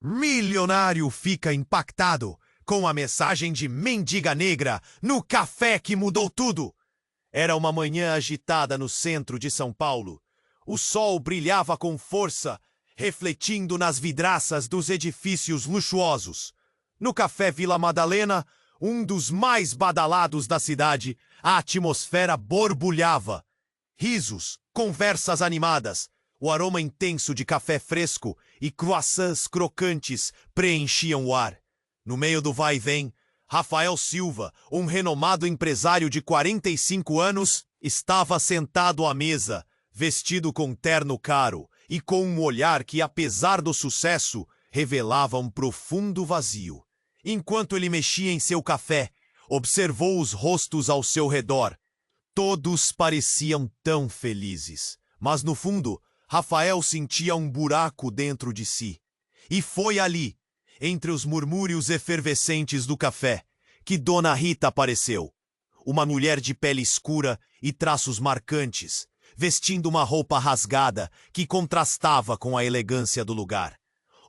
Milionário fica impactado com a mensagem de mendiga negra no café que mudou tudo. Era uma manhã agitada no centro de São Paulo. O sol brilhava com força, refletindo nas vidraças dos edifícios luxuosos. No Café Vila Madalena, um dos mais badalados da cidade, a atmosfera borbulhava. Risos, conversas animadas, o aroma intenso de café fresco e croissants crocantes preenchiam o ar. No meio do vai-vem, Rafael Silva, um renomado empresário de 45 anos, estava sentado à mesa, vestido com terno caro e com um olhar que, apesar do sucesso, revelava um profundo vazio. Enquanto ele mexia em seu café, observou os rostos ao seu redor. Todos pareciam tão felizes, mas no fundo, Rafael sentia um buraco dentro de si. E foi ali, entre os murmúrios efervescentes do café, que Dona Rita apareceu. Uma mulher de pele escura e traços marcantes, vestindo uma roupa rasgada que contrastava com a elegância do lugar.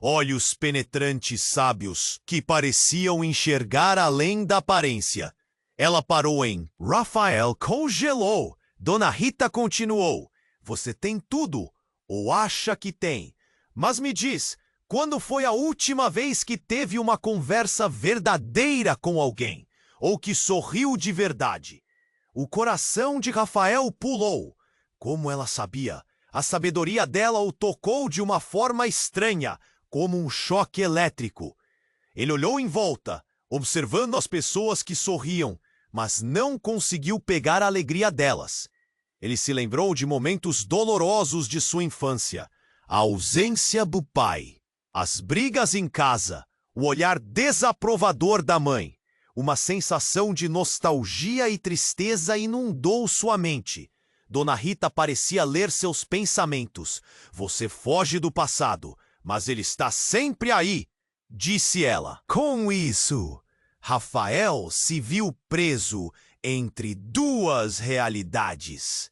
Olhos penetrantes sábios que pareciam enxergar além da aparência. Ela parou em Rafael congelou. Dona Rita continuou. Você tem tudo, ou acha que tem. Mas me diz, quando foi a última vez que teve uma conversa verdadeira com alguém? Ou que sorriu de verdade? O coração de Rafael pulou. Como ela sabia? A sabedoria dela o tocou de uma forma estranha, como um choque elétrico. Ele olhou em volta, observando as pessoas que sorriam, mas não conseguiu pegar a alegria delas. Ele se lembrou de momentos dolorosos de sua infância, a ausência do pai, as brigas em casa, o olhar desaprovador da mãe. Uma sensação de nostalgia e tristeza inundou sua mente. Dona Rita parecia ler seus pensamentos. Você foge do passado, mas ele está sempre aí, disse ela. Com isso, Rafael se viu preso entre duas realidades.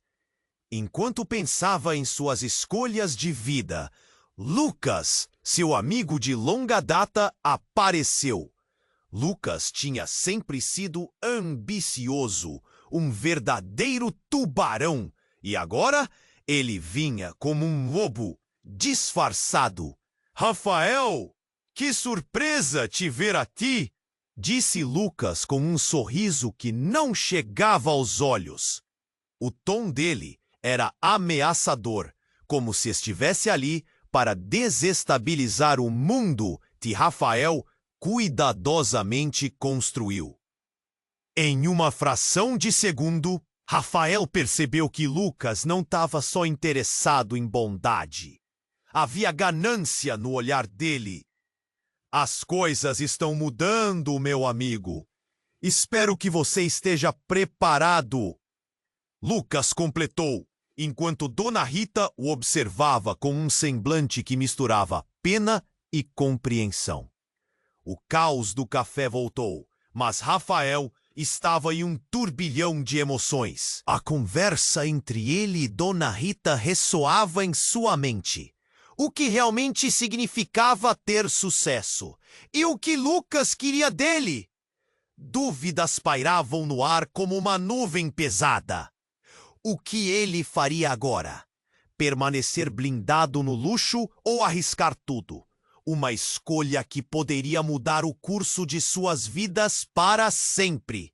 Enquanto pensava em suas escolhas de vida, Lucas, seu amigo de longa data, apareceu. Lucas tinha sempre sido ambicioso, um verdadeiro tubarão, e agora ele vinha como um lobo, disfarçado. Rafael, que surpresa te ver aqui, disse Lucas com um sorriso que não chegava aos olhos. O tom dele era ameaçador, como se estivesse ali para desestabilizar o mundo que Rafael cuidadosamente construiu. Em uma fração de segundo, Rafael percebeu que Lucas não estava só interessado em bondade. Havia ganância no olhar dele. As coisas estão mudando, meu amigo. Espero que você esteja preparado. Lucas completou, enquanto Dona Rita o observava com um semblante que misturava pena e compreensão. O caos do café voltou, mas Rafael estava em um turbilhão de emoções. A conversa entre ele e Dona Rita ressoava em sua mente. O que realmente significava ter sucesso? E o que Lucas queria dele? Dúvidas pairavam no ar como uma nuvem pesada. O que ele faria agora? Permanecer blindado no luxo ou arriscar tudo? Uma escolha que poderia mudar o curso de suas vidas para sempre.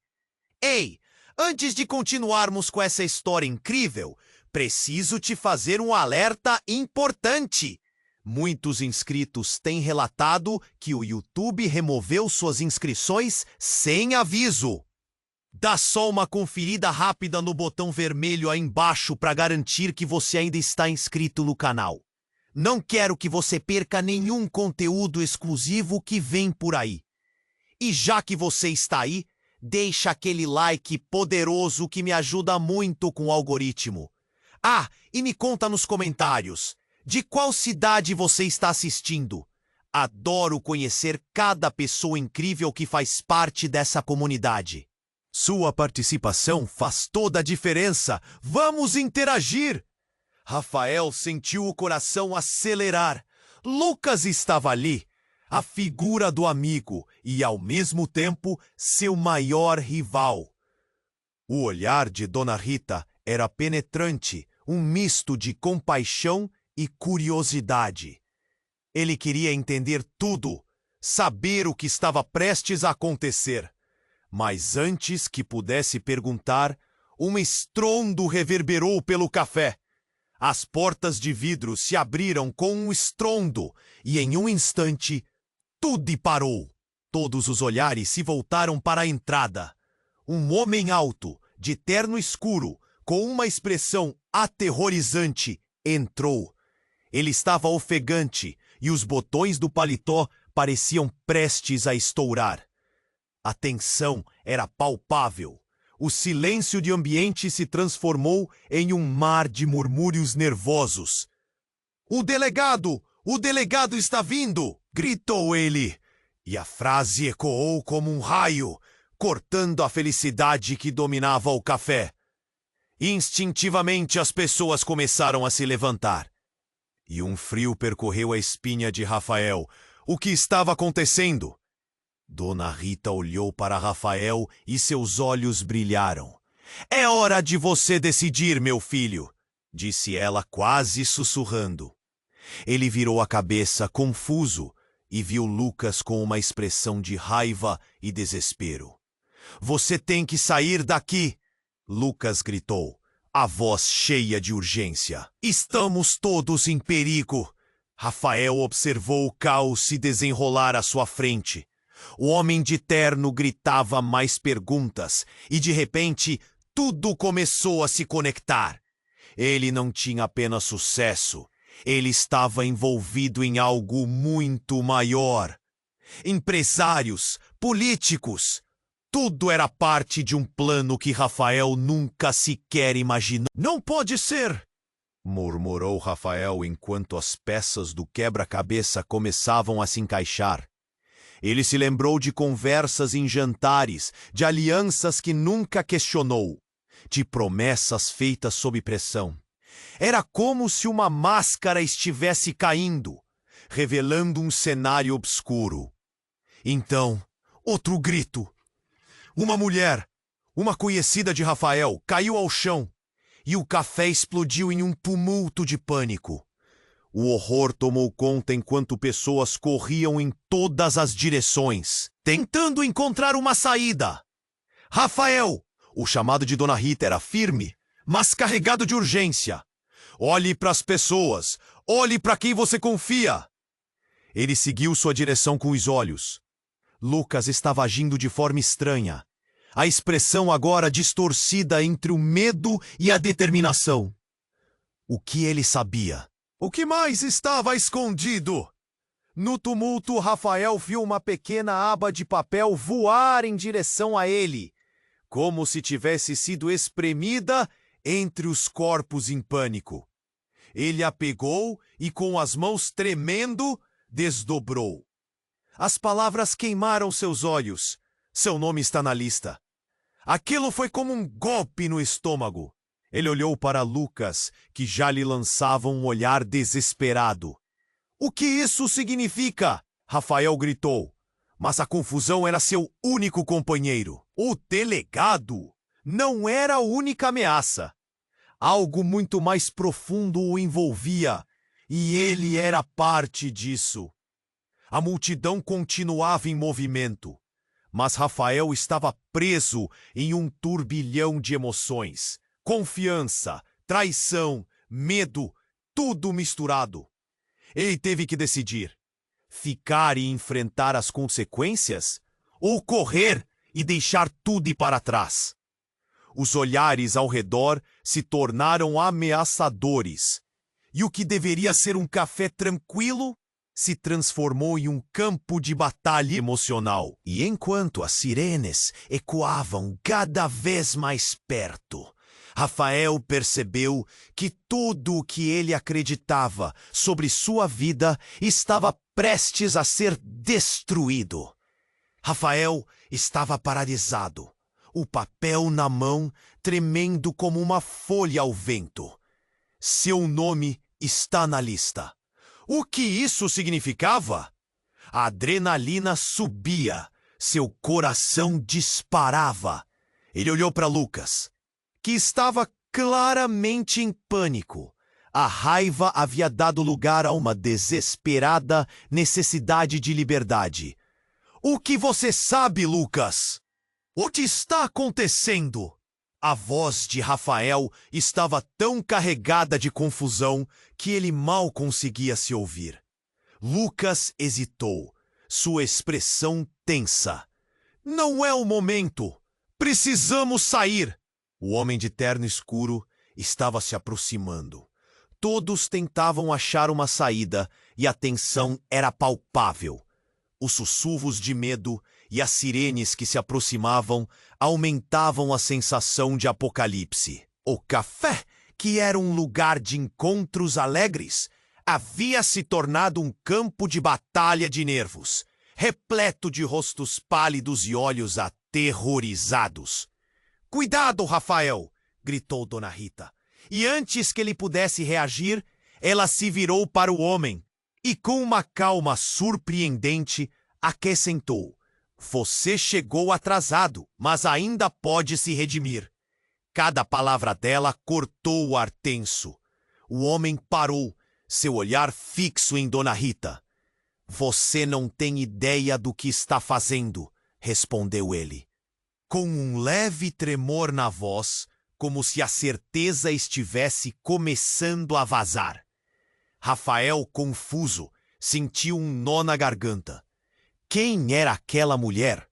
Ei, antes de continuarmos com essa história incrível, preciso te fazer um alerta importante. Muitos inscritos têm relatado que o YouTube removeu suas inscrições sem aviso. Dá só uma conferida rápida no botão vermelho aí embaixo para garantir que você ainda está inscrito no canal. Não quero que você perca nenhum conteúdo exclusivo que vem por aí. E já que você está aí, deixa aquele like poderoso que me ajuda muito com o algoritmo. Ah, e me conta nos comentários, de qual cidade você está assistindo? Adoro conhecer cada pessoa incrível que faz parte dessa comunidade. Sua participação faz toda a diferença. Vamos interagir! Rafael sentiu o coração acelerar. Lucas estava ali. a figura do amigo e, ao mesmo tempo, seu maior rival. O olhar de Dona Rita era penetrante, um misto de compaixão e curiosidade. Ele queria entender tudo, saber o que estava prestes a acontecer. Mas antes que pudesse perguntar, um estrondo reverberou pelo café. As portas de vidro se abriram com um estrondo e, em um instante, tudo parou. Todos os olhares se voltaram para a entrada. Um homem alto, de terno escuro, com uma expressão aterrorizante, entrou. Ele estava ofegante e os botões do paletó pareciam prestes a estourar. A tensão era palpável. O silêncio de ambiente se transformou em um mar de murmúrios nervosos. O delegado está vindo! Gritou ele. E a frase ecoou como um raio, cortando a felicidade que dominava o café. Instintivamente as pessoas começaram a se levantar. E um frio percorreu a espinha de Rafael. O que estava acontecendo? Dona Rita olhou para Rafael e seus olhos brilharam. É hora de você decidir, meu filho, disse ela quase sussurrando. Ele virou a cabeça, confuso, e viu Lucas com uma expressão de raiva e desespero. Você tem que sair daqui! Lucas gritou, a voz cheia de urgência. Estamos todos em perigo! Rafael observou o caos se desenrolar à sua frente. O homem de terno gritava mais perguntas e, de repente, tudo começou a se conectar. Ele não tinha apenas sucesso. Ele estava envolvido em algo muito maior. Empresários, políticos, tudo era parte de um plano que Rafael nunca sequer imaginou. Não pode ser! Murmurou Rafael enquanto as peças do quebra-cabeça começavam a se encaixar. Ele se lembrou de conversas em jantares, de alianças que nunca questionou, de promessas feitas sob pressão. Era como se uma máscara estivesse caindo, revelando um cenário obscuro. Então, outro grito. Uma mulher, uma conhecida de Rafael, caiu ao chão e o café explodiu em um tumulto de pânico. O horror tomou conta enquanto pessoas corriam em todas as direções, tentando encontrar uma saída. Rafael! O chamado de Dona Rita era firme, mas carregado de urgência. Olhe para as pessoas, olhe para quem você confia. Ele seguiu sua direção com os olhos. Lucas estava agindo de forma estranha. A expressão agora distorcida entre o medo e a determinação. O que ele sabia? O que mais estava escondido? No tumulto, Rafael viu uma pequena aba de papel voar em direção a ele, como se tivesse sido espremida entre os corpos em pânico. Ele a pegou e, com as mãos tremendo, desdobrou. As palavras queimaram seus olhos. Seu nome está na lista. Aquilo foi como um golpe no estômago. Ele olhou para Lucas, que já lhe lançava um olhar desesperado. O que isso significa? Rafael gritou. Mas a confusão era seu único companheiro. O delegado não era a única ameaça. Algo muito mais profundo o envolvia, e ele era parte disso. A multidão continuava em movimento, mas Rafael estava preso em um turbilhão de emoções. Confiança, traição, medo, tudo misturado. Ele teve que decidir: ficar e enfrentar as consequências, ou correr e deixar tudo ir para trás. Os olhares ao redor se tornaram ameaçadores, e o que deveria ser um café tranquilo se transformou em um campo de batalha emocional. E enquanto as sirenes ecoavam cada vez mais perto, Rafael percebeu que tudo o que ele acreditava sobre sua vida estava prestes a ser destruído. Rafael estava paralisado, o papel na mão, tremendo como uma folha ao vento. Seu nome está na lista. O que isso significava? A adrenalina subia. Seu coração disparava. Ele olhou para Lucas, que estava claramente em pânico. A raiva havia dado lugar a uma desesperada necessidade de liberdade. O que você sabe, Lucas? O que está acontecendo? A voz de Rafael estava tão carregada de confusão que ele mal conseguia se ouvir. Lucas hesitou, sua expressão tensa. Não é o momento. Precisamos sair. O homem de terno escuro estava se aproximando. Todos tentavam achar uma saída e a tensão era palpável. Os sussurros de medo e as sirenes que se aproximavam aumentavam a sensação de apocalipse. O café, que era um lugar de encontros alegres, havia se tornado um campo de batalha de nervos, repleto de rostos pálidos e olhos aterrorizados. "Cuidado, Rafael!" gritou Dona Rita. E antes que ele pudesse reagir, ela se virou para o homem e, com uma calma surpreendente, acrescentou: "Você chegou atrasado, mas ainda pode se redimir." Cada palavra dela cortou o ar tenso. O homem parou, seu olhar fixo em Dona Rita. "Você não tem ideia do que está fazendo", respondeu ele, com um leve tremor na voz, como se a certeza estivesse começando a vazar. Rafael, confuso, sentiu um nó na garganta. Quem era aquela mulher?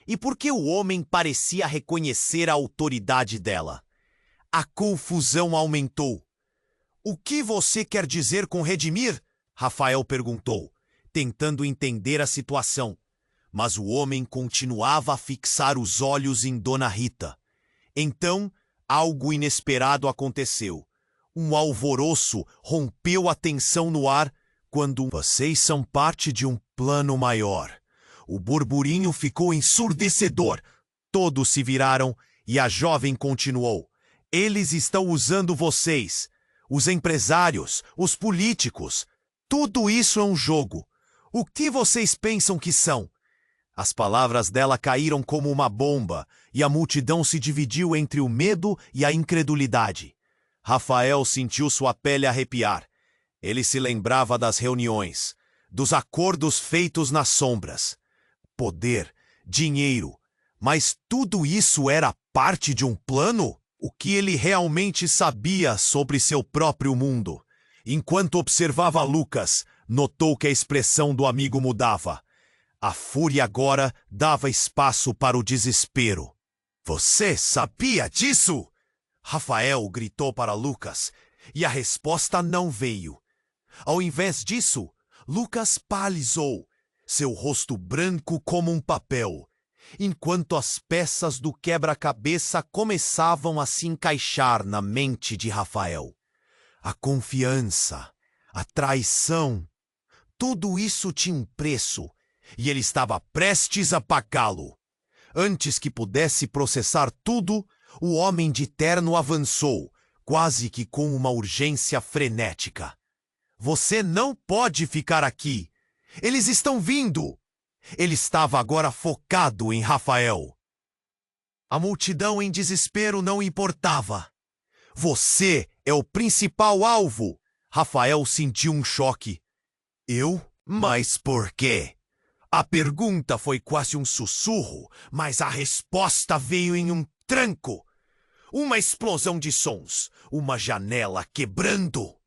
E por que o homem parecia reconhecer a autoridade dela? A confusão aumentou. "O que você quer dizer com redimir?" Rafael perguntou, tentando entender a situação. Mas o homem continuava a fixar os olhos em Dona Rita. Então, algo inesperado aconteceu. Um alvoroço rompeu a tensão no ar quando "Vocês são parte de um plano maior." O burburinho ficou ensurdecedor. Todos se viraram e a jovem continuou: "Eles estão usando vocês, os empresários, os políticos. Tudo isso é um jogo. O que vocês pensam que são?" As palavras dela caíram como uma bomba e a multidão se dividiu entre o medo e a incredulidade. Rafael sentiu sua pele arrepiar. Ele se lembrava das reuniões, dos acordos feitos nas sombras. Poder, dinheiro, mas tudo isso era parte de um plano? O que ele realmente sabia sobre seu próprio mundo? Enquanto observava Lucas, notou que a expressão do amigo mudava. A fúria agora dava espaço para o desespero. "Você sabia disso?" Rafael gritou para Lucas, e a resposta não veio. Ao invés disso, Lucas paralisou, seu rosto branco como um papel, enquanto as peças do quebra-cabeça começavam a se encaixar na mente de Rafael. A confiança, a traição, tudo isso tinha um preço, e ele estava prestes a pagá-lo. Antes que pudesse processar tudo, o homem de terno avançou, quase que com uma urgência frenética. "Você não pode ficar aqui! Eles estão vindo!" Ele estava agora focado em Rafael. A multidão em desespero não importava. "Você é o principal alvo!" Rafael sentiu um choque. "Eu? Mas por quê?" A pergunta foi quase um sussurro, mas a resposta veio em um tranco. Uma explosão de sons, uma janela quebrando.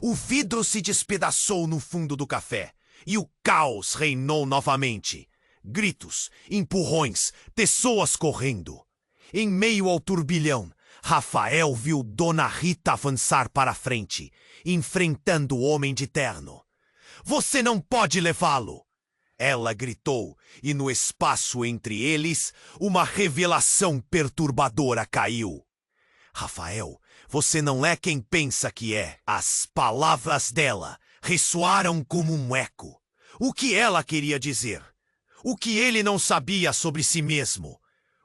O vidro se despedaçou no fundo do café e o caos reinou novamente. Gritos, empurrões, pessoas correndo. Em meio ao turbilhão, Rafael viu Dona Rita avançar para a frente, enfrentando o homem de terno. "Você não pode levá-lo!" Ela gritou, e no espaço entre eles, uma revelação perturbadora caiu. "Rafael, você não é quem pensa que é." As palavras dela ressoaram como um eco. O que ela queria dizer? O que ele não sabia sobre si mesmo?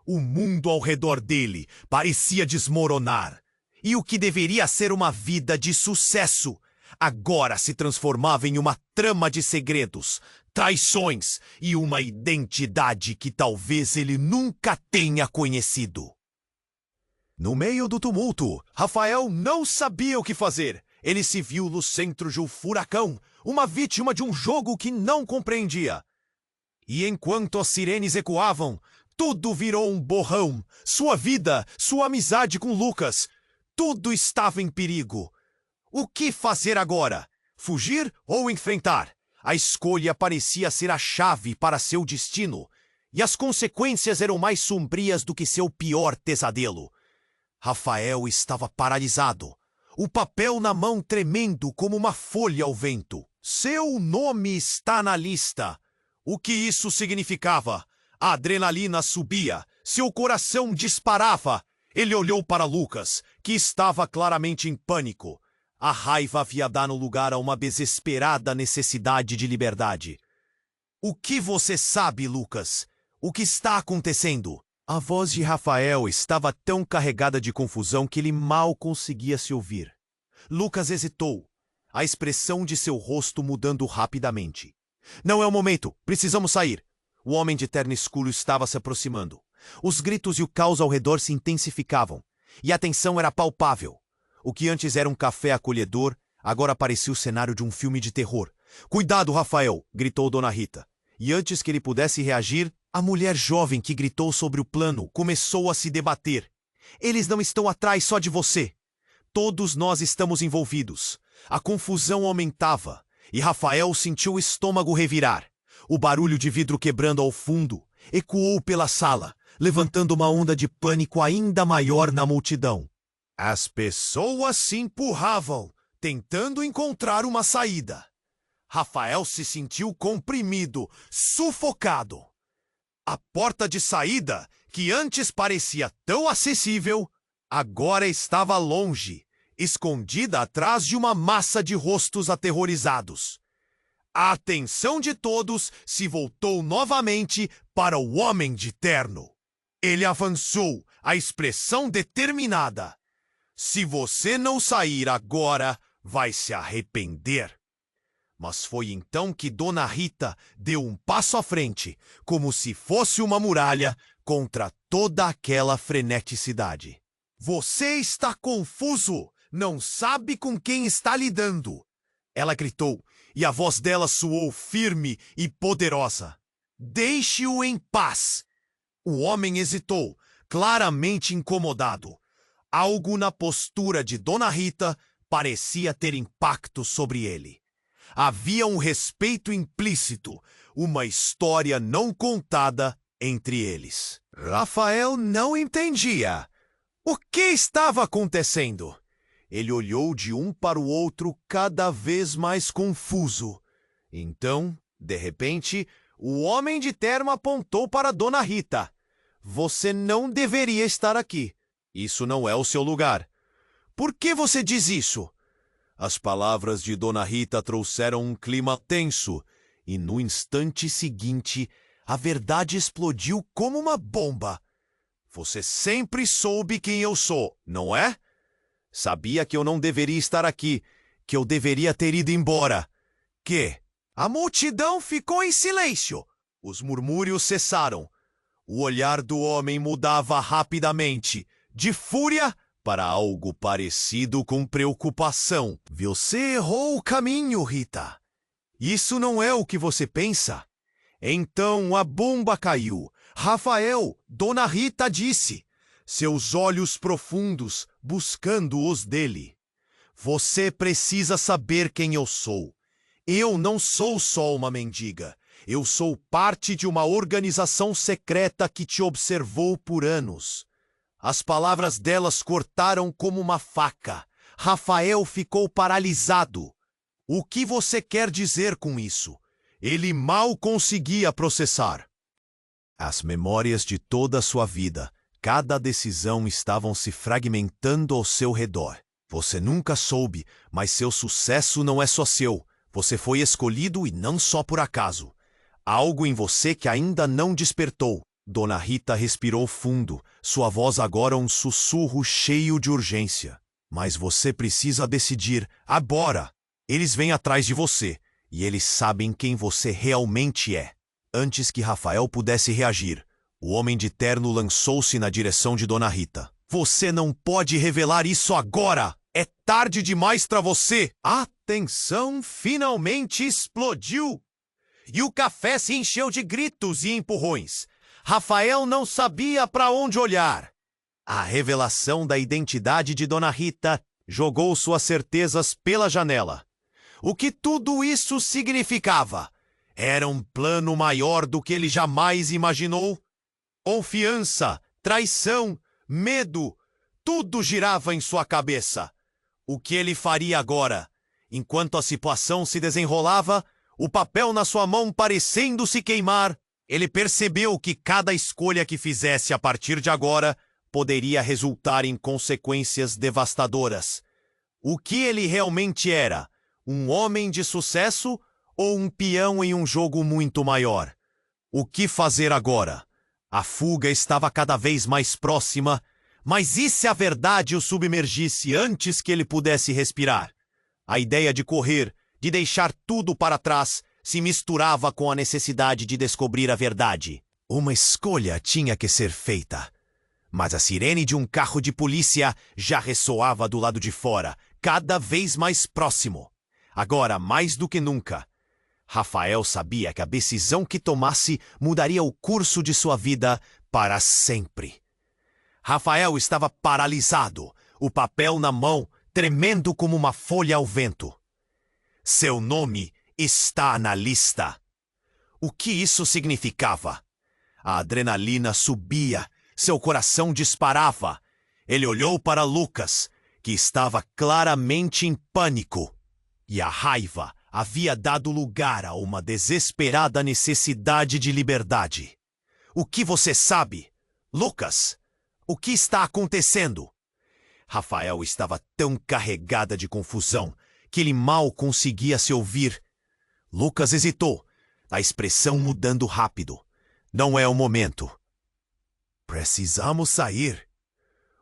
O mundo ao redor dele parecia desmoronar. E o que deveria ser uma vida de sucesso, agora se transformava em uma trama de segredos, traições e uma identidade que talvez ele nunca tenha conhecido. No meio do tumulto, Rafael não sabia o que fazer. Ele se viu no centro de um furacão, uma vítima de um jogo que não compreendia. E enquanto as sirenes ecoavam, tudo virou um borrão. Sua vida, sua amizade com Lucas, tudo estava em perigo. O que fazer agora? Fugir ou enfrentar? A escolha parecia ser a chave para seu destino, e as consequências eram mais sombrias do que seu pior pesadelo. Rafael estava paralisado, o papel na mão tremendo como uma folha ao vento. Seu nome está na lista. O que isso significava? A adrenalina subia, seu coração disparava. Ele olhou para Lucas, que estava claramente em pânico. A raiva havia dado lugar a uma desesperada necessidade de liberdade. O que você sabe, Lucas? O que está acontecendo? A voz de Rafael estava tão carregada de confusão que ele mal conseguia se ouvir. Lucas hesitou, a expressão de seu rosto mudando rapidamente. Não é o momento, precisamos sair. O homem de terno escuro estava se aproximando. Os gritos e o caos ao redor se intensificavam, e a tensão era palpável. O que antes era um café acolhedor, agora parecia o cenário de um filme de terror. "Cuidado, Rafael!" gritou Dona Rita. E antes que ele pudesse reagir, a mulher jovem que gritou sobre o plano começou a se debater. "Eles não estão atrás só de você. Todos nós estamos envolvidos." A confusão aumentava, e Rafael sentiu o estômago revirar. O barulho de vidro quebrando ao fundo ecoou pela sala, levantando uma onda de pânico ainda maior na multidão. As pessoas se empurravam, tentando encontrar uma saída. Rafael se sentiu comprimido, sufocado. A porta de saída, que antes parecia tão acessível, agora estava longe, escondida atrás de uma massa de rostos aterrorizados. A atenção de todos se voltou novamente para o homem de terno. Ele avançou, a expressão determinada. "Se você não sair agora, vai se arrepender." Mas foi então que Dona Rita deu um passo à frente, como se fosse uma muralha contra toda aquela freneticidade. "Você está confuso, não sabe com quem está lidando." Ela gritou, e a voz dela soou firme e poderosa. "Deixe-o em paz." O homem hesitou, claramente incomodado. Algo na postura de Dona Rita parecia ter impacto sobre ele. Havia um respeito implícito, uma história não contada entre eles. Rafael não entendia. O que estava acontecendo? Ele olhou de um para o outro cada vez mais confuso. Então, de repente, o homem de terno apontou para Dona Rita. "Você não deveria estar aqui. Isso não é o seu lugar." "Por que você diz isso?" As palavras de Dona Rita trouxeram um clima tenso, e no instante seguinte, a verdade explodiu como uma bomba. "Você sempre soube quem eu sou, não é? Sabia que eu não deveria estar aqui, que eu deveria ter ido embora. Que?" A multidão ficou em silêncio. Os murmúrios cessaram. O olhar do homem mudava rapidamente, de fúria para algo parecido com preocupação. "Você errou o caminho, Rita. Isso não é o que você pensa." Então a bomba caiu. Rafael, Dona Rita disse, seus olhos profundos buscando os dele. "Você precisa saber quem eu sou. Eu não sou só uma mendiga. Eu sou parte de uma organização secreta que te observou por anos." As palavras delas cortaram como uma faca. Rafael ficou paralisado. "O que você quer dizer com isso?" Ele mal conseguia processar. As memórias de toda a sua vida, cada decisão estavam se fragmentando ao seu redor. Você nunca soube, mas seu sucesso não é só seu. Você foi escolhido e não só por acaso. Há algo em você que ainda não despertou. Dona Rita respirou fundo, sua voz agora um sussurro cheio de urgência. "Mas você precisa decidir, agora. Eles vêm atrás de você, E eles sabem quem você realmente é. Antes que Rafael pudesse reagir, o homem de terno lançou-se na direção de Dona Rita. Você não pode revelar isso agora! É tarde demais para você! A tensão finalmente explodiu! E o café se encheu de gritos e empurrões. Rafael não sabia para onde olhar. A revelação da identidade de Dona Rita jogou suas certezas pela janela. O que tudo isso significava? Era um plano maior do que ele jamais imaginou? Confiança, traição, medo, tudo girava em sua cabeça. O que ele faria agora? Enquanto a situação se desenrolava, o papel na sua mão parecendo se queimar, ele percebeu que cada escolha que fizesse a partir de agora poderia resultar em consequências devastadoras. O que ele realmente era? Um homem de sucesso ou um peão em um jogo muito maior? O que fazer agora? A fuga estava cada vez mais próxima, mas e se a verdade o submergisse antes que ele pudesse respirar? A ideia de correr, de deixar tudo para trás, se misturava com a necessidade de descobrir a verdade. Uma escolha tinha que ser feita. Mas a sirene de um carro de polícia já ressoava do lado de fora, cada vez mais próximo. Agora, mais do que nunca, Rafael sabia que a decisão que tomasse mudaria o curso de sua vida para sempre. Rafael estava paralisado, o papel na mão, tremendo como uma folha ao vento. Seu nome está na lista. O que isso significava? A adrenalina subia, seu coração disparava. Ele olhou para Lucas, que estava claramente em pânico. E a raiva havia dado lugar a uma desesperada necessidade de liberdade. O que você sabe? Lucas, o que está acontecendo? Rafael estava tão carregada de confusão que ele mal conseguia se ouvir. Lucas hesitou, a expressão mudando rápido. Não é o momento. Precisamos sair.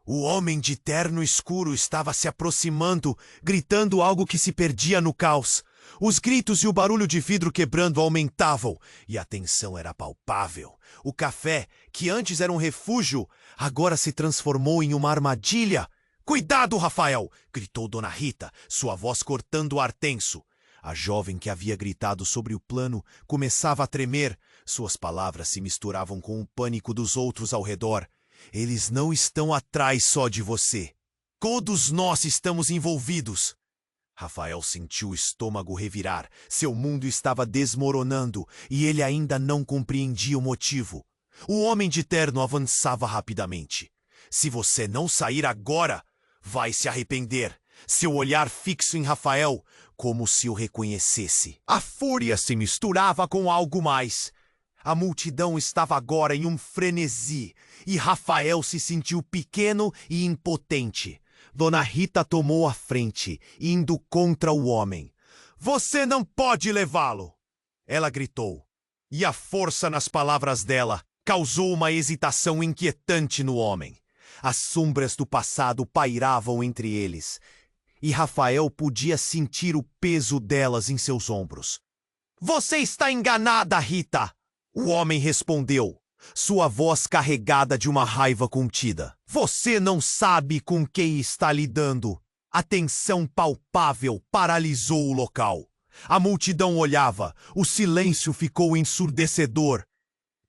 O homem de terno escuro estava se aproximando, gritando algo que se perdia no caos. Os gritos e o barulho de vidro quebrando aumentavam, e a tensão era palpável. O café, que antes era um refúgio, agora se transformou em uma armadilha. "Cuidado, Rafael!" gritou Dona Rita, sua voz cortando o ar tenso. A jovem que havia gritado sobre o plano começava a tremer. Suas palavras se misturavam com o pânico dos outros ao redor. "Eles não estão atrás só de você. Todos nós estamos envolvidos." Rafael sentiu o estômago revirar. Seu mundo estava desmoronando e ele ainda não compreendia o motivo. O homem de terno avançava rapidamente. "Se você não sair agora, vai se arrepender." Seu olhar fixo em Rafael, como se o reconhecesse. A fúria se misturava com algo mais. A multidão estava agora em um frenesi, e Rafael se sentiu pequeno e impotente. Dona Rita tomou a frente, indo contra o homem. "Você não pode levá-lo!" Ela gritou, e a força nas palavras dela causou uma hesitação inquietante no homem. As sombras do passado pairavam entre eles, e Rafael podia sentir o peso delas em seus ombros. "Você está enganada, Rita!" O homem respondeu, sua voz carregada de uma raiva contida. "Você não sabe com quem está lidando." A tensão palpável paralisou o local. A multidão olhava, o silêncio ficou ensurdecedor.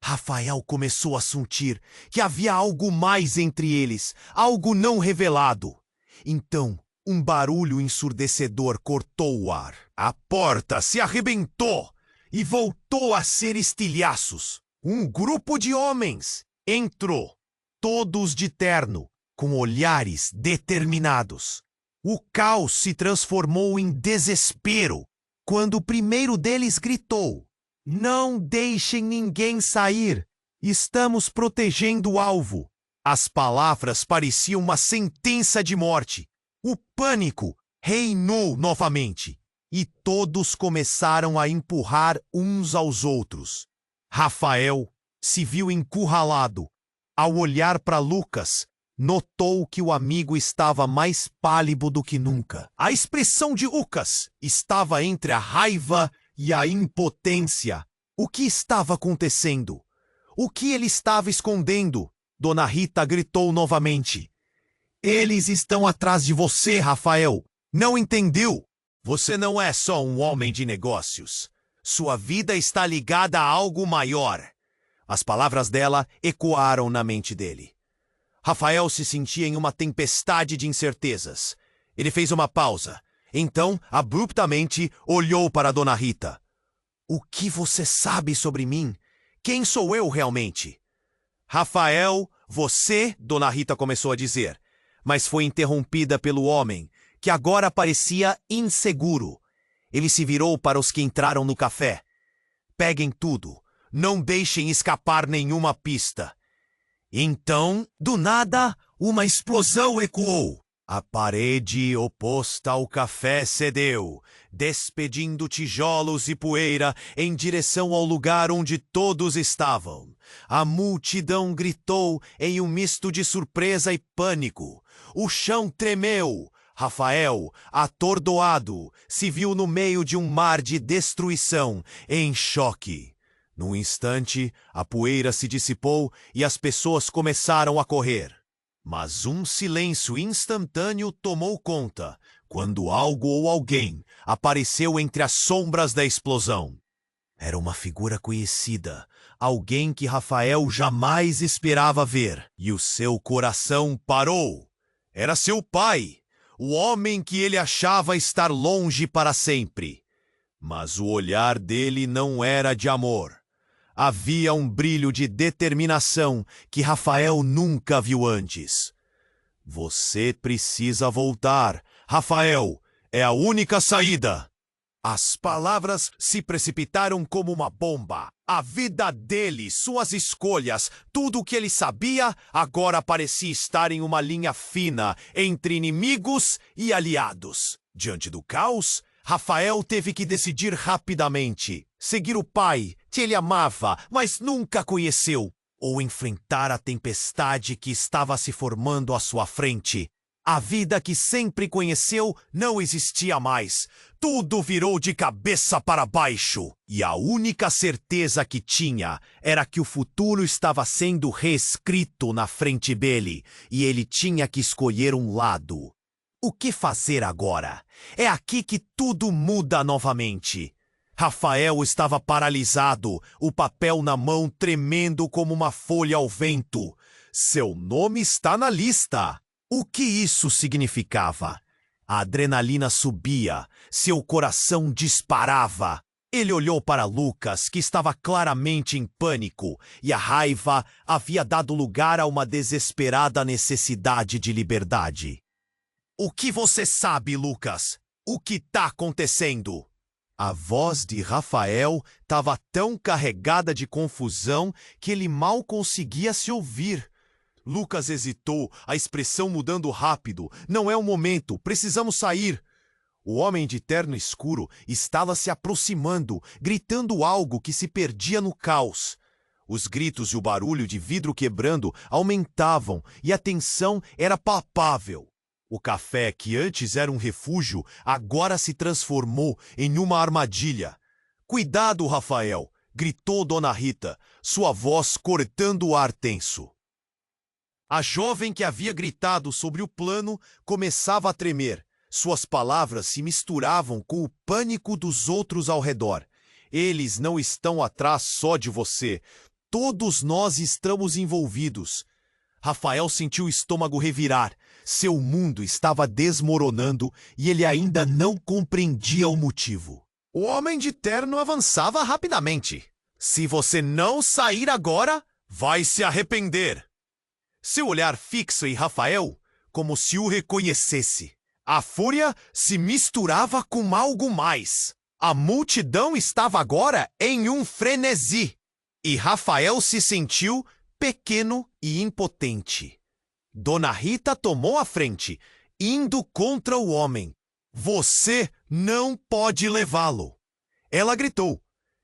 Rafael começou a sentir que havia algo mais entre eles, algo não revelado. Então, um barulho ensurdecedor cortou o ar. A porta se arrebentou e voltou a ser estilhaços. Um grupo de homens entrou, todos de terno, com olhares determinados. O caos se transformou em desespero quando o primeiro deles gritou: "Não deixem ninguém sair! Estamos protegendo o alvo!" As palavras pareciam uma sentença de morte. O pânico reinou novamente e todos começaram a empurrar uns aos outros. Rafael se viu encurralado. Ao olhar para Lucas, notou que o amigo estava mais pálido do que nunca. A expressão de Lucas estava entre a raiva e a impotência. O que estava acontecendo? O que ele estava escondendo? Dona Rita gritou novamente. Eles estão atrás de você, Rafael. Não entendeu? Você não é só um homem de negócios. Sua vida está ligada a algo maior. As palavras dela ecoaram na mente dele. Rafael se sentia em uma tempestade de incertezas. Ele fez uma pausa. Então, abruptamente, olhou para Dona Rita. O que você sabe sobre mim? Quem sou eu realmente? Rafael, você, Dona Rita começou a dizer, mas foi interrompida pelo homem, que agora parecia inseguro. Ele se virou para os que entraram no café. Peguem tudo. Não deixem escapar nenhuma pista. Então, do nada, uma explosão ecoou. A parede oposta ao café cedeu, despedindo tijolos e poeira em direção ao lugar onde todos estavam. A multidão gritou em um misto de surpresa e pânico. O chão tremeu. Rafael, atordoado, se viu no meio de um mar de destruição, em choque. Num instante, a poeira se dissipou e as pessoas começaram a correr. Mas um silêncio instantâneo tomou conta, quando algo ou alguém apareceu entre as sombras da explosão. Era uma figura conhecida, alguém que Rafael jamais esperava ver, e o seu coração parou. Era seu pai, o homem que ele achava estar longe para sempre. Mas o olhar dele não era de amor. Havia um brilho de determinação que Rafael nunca viu antes. Você precisa voltar, Rafael. É a única saída. As palavras se precipitaram como uma bomba. A vida dele, suas escolhas, tudo o que ele sabia, agora parecia estar em uma linha fina entre inimigos e aliados. Diante do caos, Rafael teve que decidir rapidamente. Seguir o pai, que ele amava, mas nunca conheceu, ou enfrentar a tempestade que estava se formando à sua frente. A vida que sempre conheceu não existia mais. Tudo virou de cabeça para baixo. E a única certeza que tinha era que o futuro estava sendo reescrito na frente dele, e ele tinha que escolher um lado. O que fazer agora? É aqui que tudo muda novamente. Rafael estava paralisado, o papel na mão tremendo como uma folha ao vento. Seu nome está na lista. O que isso significava? A adrenalina subia, seu coração disparava. Ele olhou para Lucas, que estava claramente em pânico, e a raiva havia dado lugar a uma desesperada necessidade de liberdade. O que você sabe, Lucas? O que está acontecendo? A voz de Rafael estava tão carregada de confusão que ele mal conseguia se ouvir. Lucas hesitou, a expressão mudando rápido. Não é o momento, precisamos sair. O homem de terno escuro estava se aproximando, gritando algo que se perdia no caos. Os gritos e o barulho de vidro quebrando aumentavam e a tensão era palpável. O café, que antes era um refúgio, agora se transformou em uma armadilha. Cuidado, Rafael! Gritou Dona Rita, sua voz cortando o ar tenso. A jovem que havia gritado sobre o plano começava a tremer. Suas palavras se misturavam com o pânico dos outros ao redor. Eles não estão atrás só de você. Todos nós estamos envolvidos. Rafael sentiu o estômago revirar. Seu mundo estava desmoronando e ele ainda não compreendia o motivo. O homem de terno avançava rapidamente. Se você não sair agora, vai se arrepender. Seu olhar fixo em Rafael, como se o reconhecesse. A fúria se misturava com algo mais. A multidão estava agora em um frenesi. E Rafael se sentiu pequeno e impotente. Dona Rita tomou a frente, indo contra o homem. Você não pode levá-lo. Ela gritou,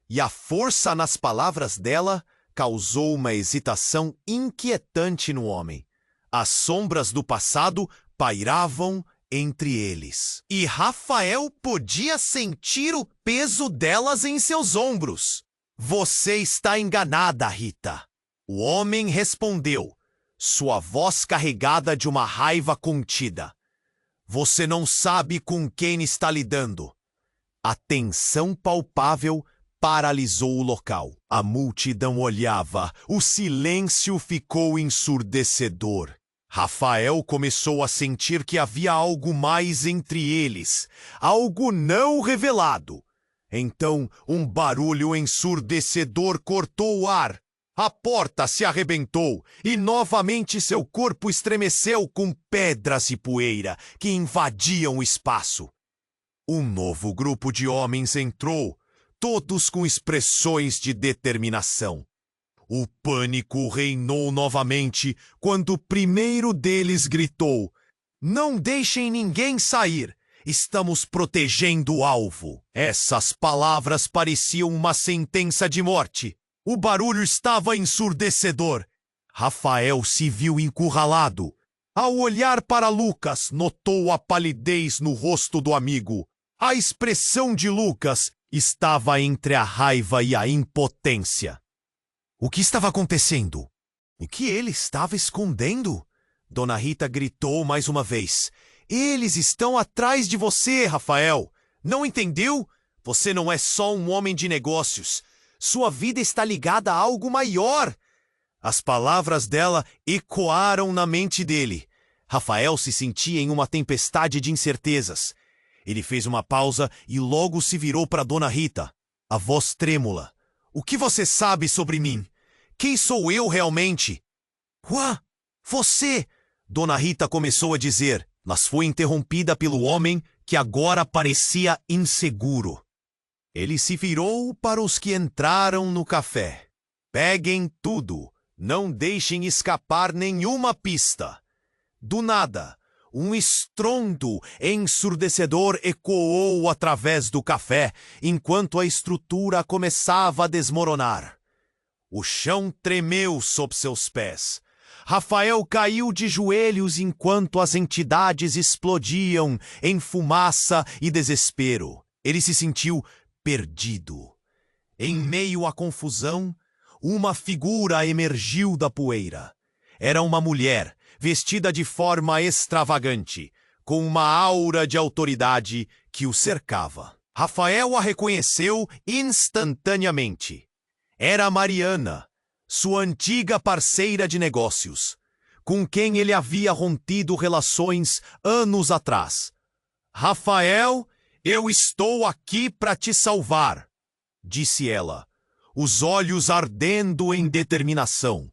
e a força nas palavras dela causou uma hesitação inquietante no homem. As sombras do passado pairavam entre eles. E Rafael podia sentir o peso delas em seus ombros. Você está enganada, Rita. O homem respondeu, sua voz carregada de uma raiva contida. Você não sabe com quem está lidando. A tensão palpável paralisou o local. A multidão olhava. O silêncio ficou ensurdecedor. Rafael começou a sentir que havia algo mais entre eles, algo não revelado. Então, um barulho ensurdecedor cortou o ar. A porta se arrebentou e novamente seu corpo estremeceu com pedras e poeira que invadiam o espaço. Um novo grupo de homens entrou, todos com expressões de determinação. O pânico reinou novamente quando o primeiro deles gritou: "Não deixem ninguém sair! Estamos protegendo o alvo!" Essas palavras pareciam uma sentença de morte. O barulho estava ensurdecedor. Rafael se viu encurralado. Ao olhar para Lucas, notou a palidez no rosto do amigo. A expressão de Lucas estava entre a raiva e a impotência. O que estava acontecendo? O que ele estava escondendo? Dona Rita gritou mais uma vez. Eles estão atrás de você, Rafael. Não entendeu? Você não é só um homem de negócios. Sua vida está ligada a algo maior. As palavras dela ecoaram na mente dele. Rafael se sentia em uma tempestade de incertezas. Ele fez uma pausa e logo se virou para Dona Rita, a voz trêmula. O que você sabe sobre mim? Quem sou eu realmente? Uá, você! Dona Rita começou a dizer, mas foi interrompida pelo homem que agora parecia inseguro. Ele se virou para os que entraram no café. Peguem tudo, não deixem escapar nenhuma pista. Do nada, um estrondo ensurdecedor ecoou através do café, enquanto a estrutura começava a desmoronar. O chão tremeu sob seus pés. Rafael caiu de joelhos enquanto as entidades explodiam em fumaça e desespero. Ele se sentiu perdido. Em meio à confusão, uma figura emergiu da poeira. Era uma mulher, vestida de forma extravagante, com uma aura de autoridade que o cercava. Rafael a reconheceu instantaneamente. Era Mariana, sua antiga parceira de negócios, com quem ele havia rompido relações anos atrás. Rafael, eu estou aqui para te salvar, disse ela, os olhos ardendo em determinação.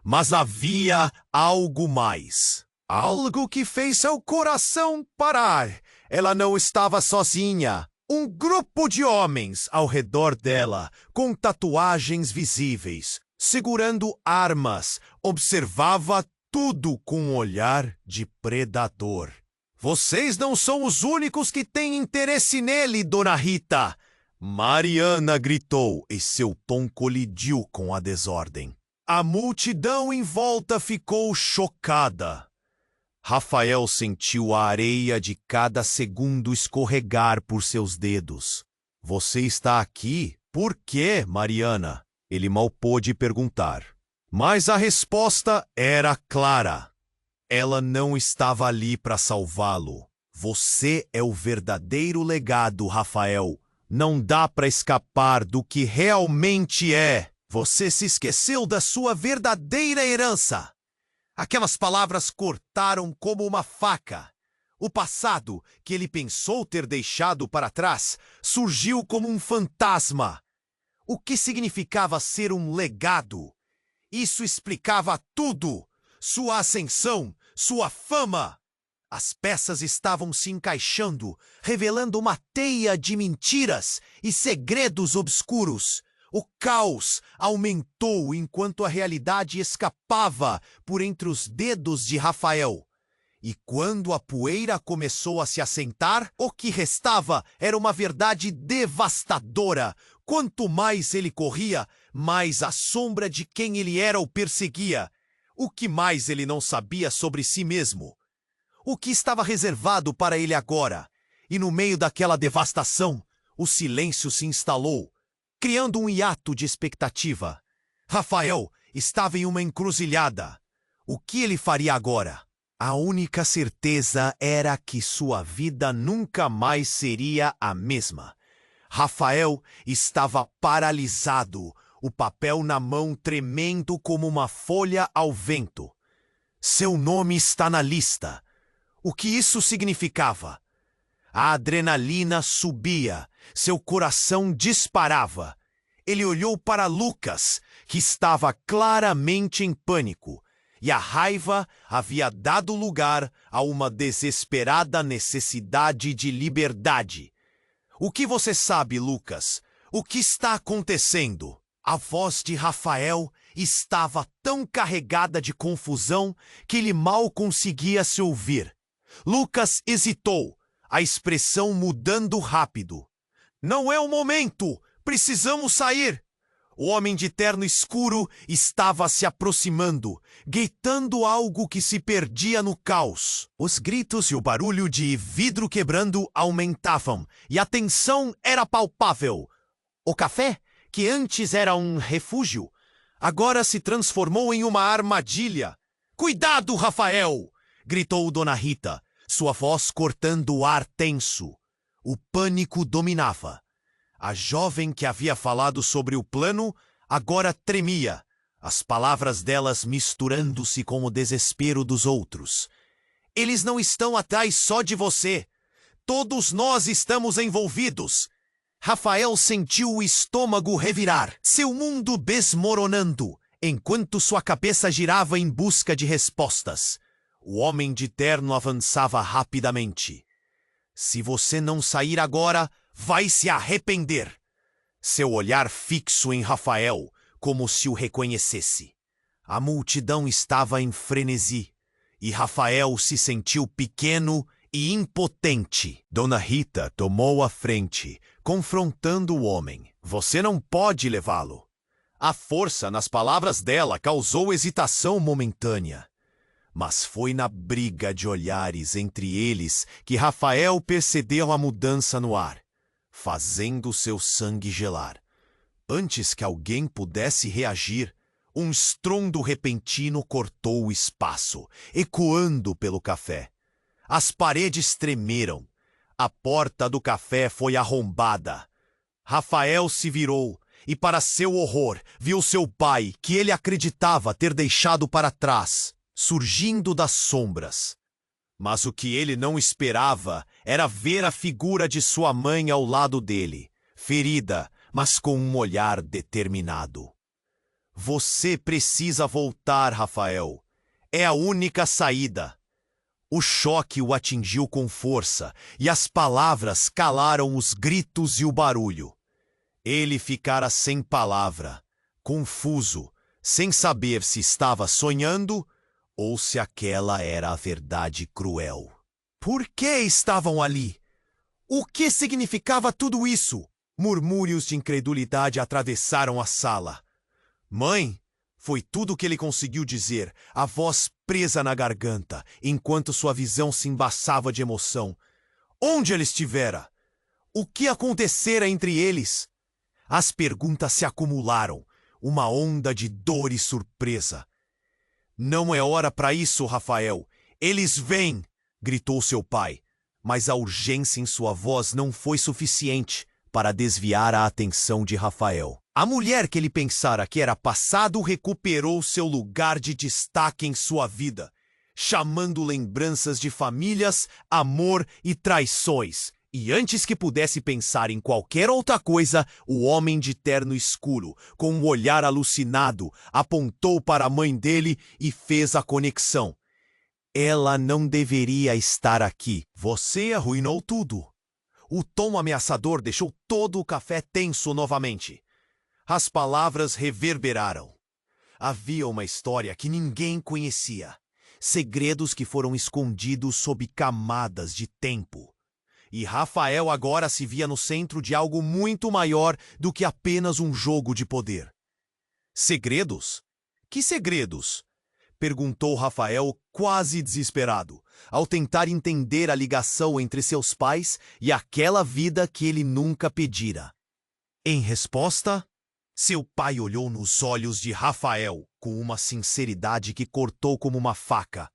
Mas havia algo mais. Algo que fez seu coração parar. Ela não estava sozinha. Um grupo de homens ao redor dela, com tatuagens visíveis, segurando armas, observava tudo com um olhar de predador. Vocês não são os únicos que têm interesse nele, Dona Rita! Mariana gritou e seu tom colidiu com a desordem. A multidão em volta ficou chocada. Rafael sentiu a areia de cada segundo escorregar por seus dedos. Você está aqui? Por quê, Mariana? Ele mal pôde perguntar. Mas a resposta era clara. Ela não estava ali para salvá-lo. Você é o verdadeiro legado, Rafael. Não dá para escapar do que realmente é. Você se esqueceu da sua verdadeira herança. Aquelas palavras cortaram como uma faca. O passado, que ele pensou ter deixado para trás, surgiu como um fantasma. O que significava ser um legado? Isso explicava tudo. Sua ascensão, sua fama. As peças estavam se encaixando, revelando uma teia de mentiras e segredos obscuros. O caos aumentou enquanto a realidade escapava por entre os dedos de Rafael. E quando a poeira começou a se assentar, o que restava era uma verdade devastadora. Quanto mais ele corria, mais a sombra de quem ele era o perseguia. O que mais ele não sabia sobre si mesmo? O que estava reservado para ele agora? E no meio daquela devastação, o silêncio se instalou, criando um hiato de expectativa. Rafael estava em uma encruzilhada. O que ele faria agora? A única certeza era que sua vida nunca mais seria a mesma. Rafael estava paralisado, o papel na mão tremendo como uma folha ao vento. Seu nome está na lista. O que isso significava? A adrenalina subia, seu coração disparava. Ele olhou para Lucas, que estava claramente em pânico, e a raiva havia dado lugar a uma desesperada necessidade de liberdade. O que você sabe, Lucas? O que está acontecendo? A voz de Rafael estava tão carregada de confusão que ele mal conseguia se ouvir. Lucas hesitou, a expressão mudando rápido. Não é o momento! Precisamos sair! O homem de terno escuro estava se aproximando, gritando algo que se perdia no caos. Os gritos e o barulho de vidro quebrando aumentavam, e a tensão era palpável. O café, que antes era um refúgio, agora se transformou em uma armadilha. "Cuidado, Rafael!" gritou Dona Rita, sua voz cortando o ar tenso. O pânico dominava. A jovem que havia falado sobre o plano agora tremia, as palavras delas misturando-se com o desespero dos outros. "Eles não estão atrás só de você. Todos nós estamos envolvidos." Rafael sentiu o estômago revirar, seu mundo desmoronando, enquanto sua cabeça girava em busca de respostas. O homem de terno avançava rapidamente. "Se você não sair agora, vai se arrepender." Seu olhar fixo em Rafael, como se o reconhecesse. A multidão estava em frenesi, e Rafael se sentiu pequeno e impotente. Dona Rita tomou a frente, confrontando o homem. "Você não pode levá-lo." A força nas palavras dela causou hesitação momentânea. Mas foi na briga de olhares entre eles que Rafael percebeu a mudança no ar, fazendo seu sangue gelar. Antes que alguém pudesse reagir, um estrondo repentino cortou o espaço, ecoando pelo café. As paredes tremeram. A porta do café foi arrombada. Rafael se virou e, para seu horror, viu seu pai, que ele acreditava ter deixado para trás, surgindo das sombras. Mas o que ele não esperava era ver a figura de sua mãe ao lado dele, ferida, mas com um olhar determinado. "Você precisa voltar, Rafael. É a única saída." O choque o atingiu com força, e as palavras calaram os gritos e o barulho. Ele ficara sem palavra, confuso, sem saber se estava sonhando ou se aquela era a verdade cruel. Por que estavam ali? O que significava tudo isso? Murmúrios de incredulidade atravessaram a sala. "Mãe!" Foi tudo o que ele conseguiu dizer, a voz presa na garganta, enquanto sua visão se embaçava de emoção. Onde ele estivera? O que acontecera entre eles? As perguntas se acumularam, uma onda de dor e surpresa. "Não é hora para isso, Rafael. Eles vêm!" gritou seu pai. Mas a urgência em sua voz não foi suficiente para desviar a atenção de Rafael. A mulher que ele pensara que era passado recuperou seu lugar de destaque em sua vida, chamando lembranças de famílias, amor e traições. E antes que pudesse pensar em qualquer outra coisa, o homem de terno escuro, com um olhar alucinado, apontou para a mãe dele e fez a conexão. "Ela não deveria estar aqui. Você arruinou tudo." O tom ameaçador deixou todo o café tenso novamente. As palavras reverberaram. Havia uma história que ninguém conhecia. Segredos que foram escondidos sob camadas de tempo. E Rafael agora se via no centro de algo muito maior do que apenas um jogo de poder. Segredos? Que segredos? perguntou Rafael, quase desesperado, ao tentar entender a ligação entre seus pais e aquela vida que ele nunca pedira. Em resposta, seu pai olhou nos olhos de Rafael com uma sinceridade que cortou como uma faca.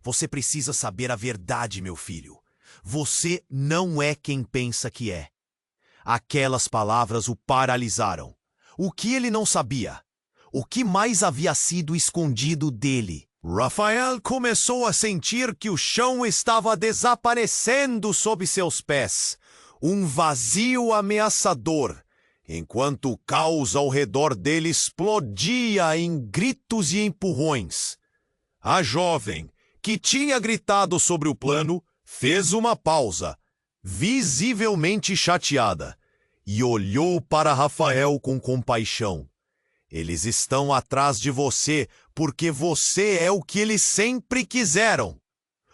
Você precisa saber a verdade, meu filho. Você não é quem pensa que é. Aquelas palavras o paralisaram. O que ele não sabia? O que mais havia sido escondido dele? Rafael começou a sentir que o chão estava desaparecendo sob seus pés. Um vazio ameaçador, enquanto o caos ao redor dele explodia em gritos e empurrões. A jovem, que tinha gritado sobre o plano, fez uma pausa, visivelmente chateada, e olhou para Rafael com compaixão. Eles estão atrás de você porque você é o que eles sempre quiseram.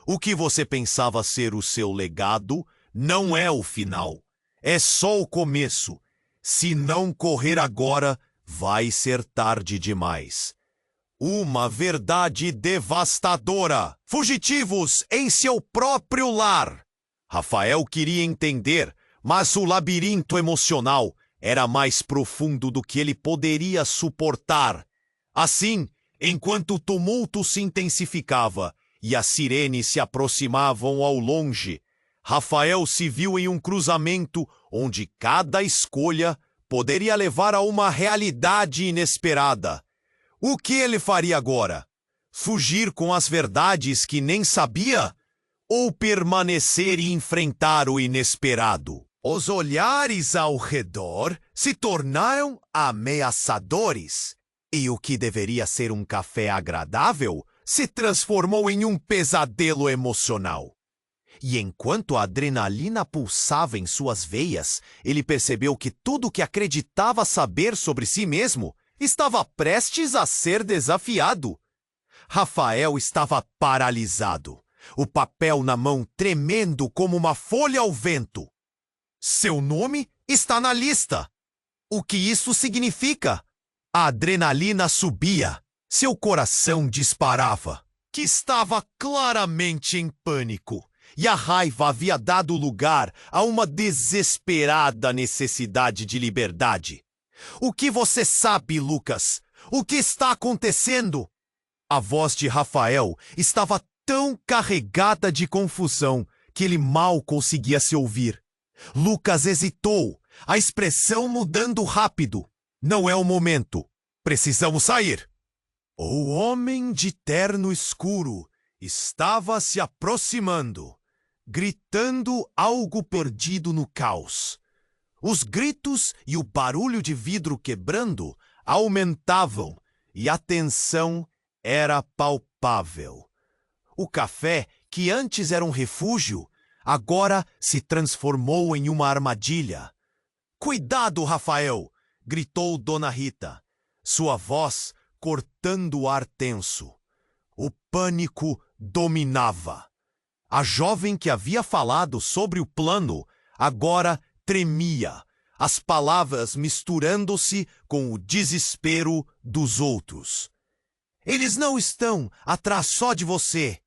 O que você pensava ser o seu legado não é o final. É só o começo. Se não correr agora, vai ser tarde demais. Uma verdade devastadora. Fugitivos em seu próprio lar. Rafael queria entender, mas o labirinto emocional era mais profundo do que ele poderia suportar. Assim, enquanto o tumulto se intensificava e as sirenes se aproximavam ao longe, Rafael se viu em um cruzamento onde cada escolha poderia levar a uma realidade inesperada. O que ele faria agora? Fugir com as verdades que nem sabia? Ou permanecer e enfrentar o inesperado? Os olhares ao redor se tornaram ameaçadores, e o que deveria ser um café agradável se transformou em um pesadelo emocional. E enquanto a adrenalina pulsava em suas veias, ele percebeu que tudo o que acreditava saber sobre si mesmo estava prestes a ser desafiado. Rafael estava paralisado, o papel na mão tremendo como uma folha ao vento. Seu nome está na lista. O que isso significa? A adrenalina subia, seu coração disparava, que estava claramente em pânico, e a raiva havia dado lugar a uma desesperada necessidade de liberdade. O que você sabe, Lucas? O que está acontecendo? A voz de Rafael estava tão carregada de confusão que ele mal conseguia se ouvir. Lucas hesitou, a expressão mudando rápido. Não é o momento. Precisamos sair. O homem de terno escuro estava se aproximando, gritando algo perdido no caos. Os gritos e o barulho de vidro quebrando aumentavam e a tensão era palpável. O café, que antes era um refúgio, agora se transformou em uma armadilha. Cuidado, Rafael! Gritou Dona Rita, sua voz cortando o ar tenso. O pânico dominava. A jovem que havia falado sobre o plano agora tremia, as palavras misturando-se com o desespero dos outros. Eles não estão atrás só de você.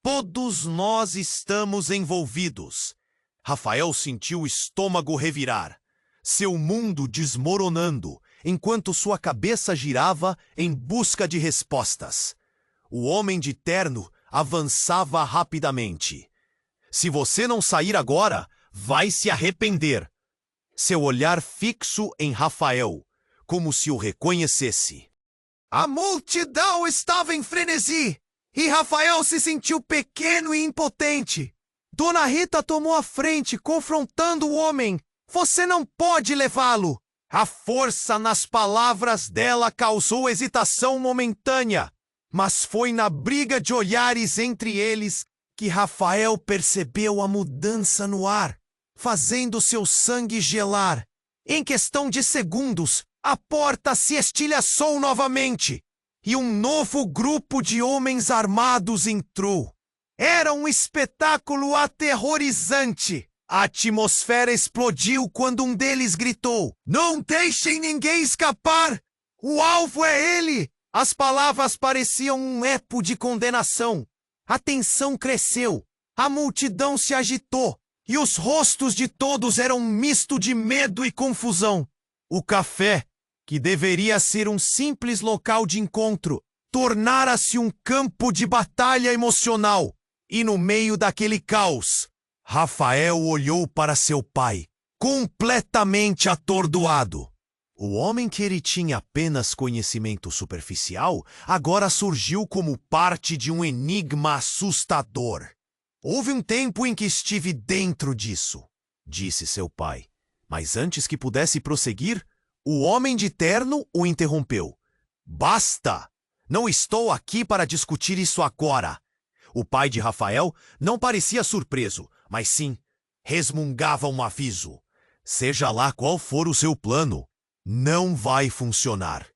Todos nós estamos envolvidos. Rafael sentiu o estômago revirar, seu mundo desmoronando, enquanto sua cabeça girava em busca de respostas. O homem de terno avançava rapidamente. Se você não sair agora, vai se arrepender. Seu olhar fixo em Rafael, como se o reconhecesse. A multidão estava em frenesi, e Rafael se sentiu pequeno e impotente. Dona Rita tomou a frente, confrontando o homem. Você não pode levá-lo. A força nas palavras dela causou hesitação momentânea, mas foi na briga de olhares entre eles que Rafael percebeu a mudança no ar, fazendo seu sangue gelar. Em questão de segundos, a porta se estilhaçou novamente e um novo grupo de homens armados entrou. Era um espetáculo aterrorizante. A atmosfera explodiu quando um deles gritou: "Não deixem ninguém escapar! O alvo é ele! As palavras pareciam um eco de condenação. A tensão cresceu, a multidão se agitou, e os rostos de todos eram um misto de medo e confusão. O café, que deveria ser um simples local de encontro, tornara-se um campo de batalha emocional. E no meio daquele caos, Rafael olhou para seu pai, completamente atordoado. O homem que ele tinha apenas conhecimento superficial, agora surgiu como parte de um enigma assustador. Houve um tempo em que estive dentro disso, disse seu pai. Mas antes que pudesse prosseguir, o homem de terno o interrompeu. Basta! Não estou aqui para discutir isso agora. O pai de Rafael não parecia surpreso, mas sim, resmungava um aviso. Seja lá qual for o seu plano, não vai funcionar.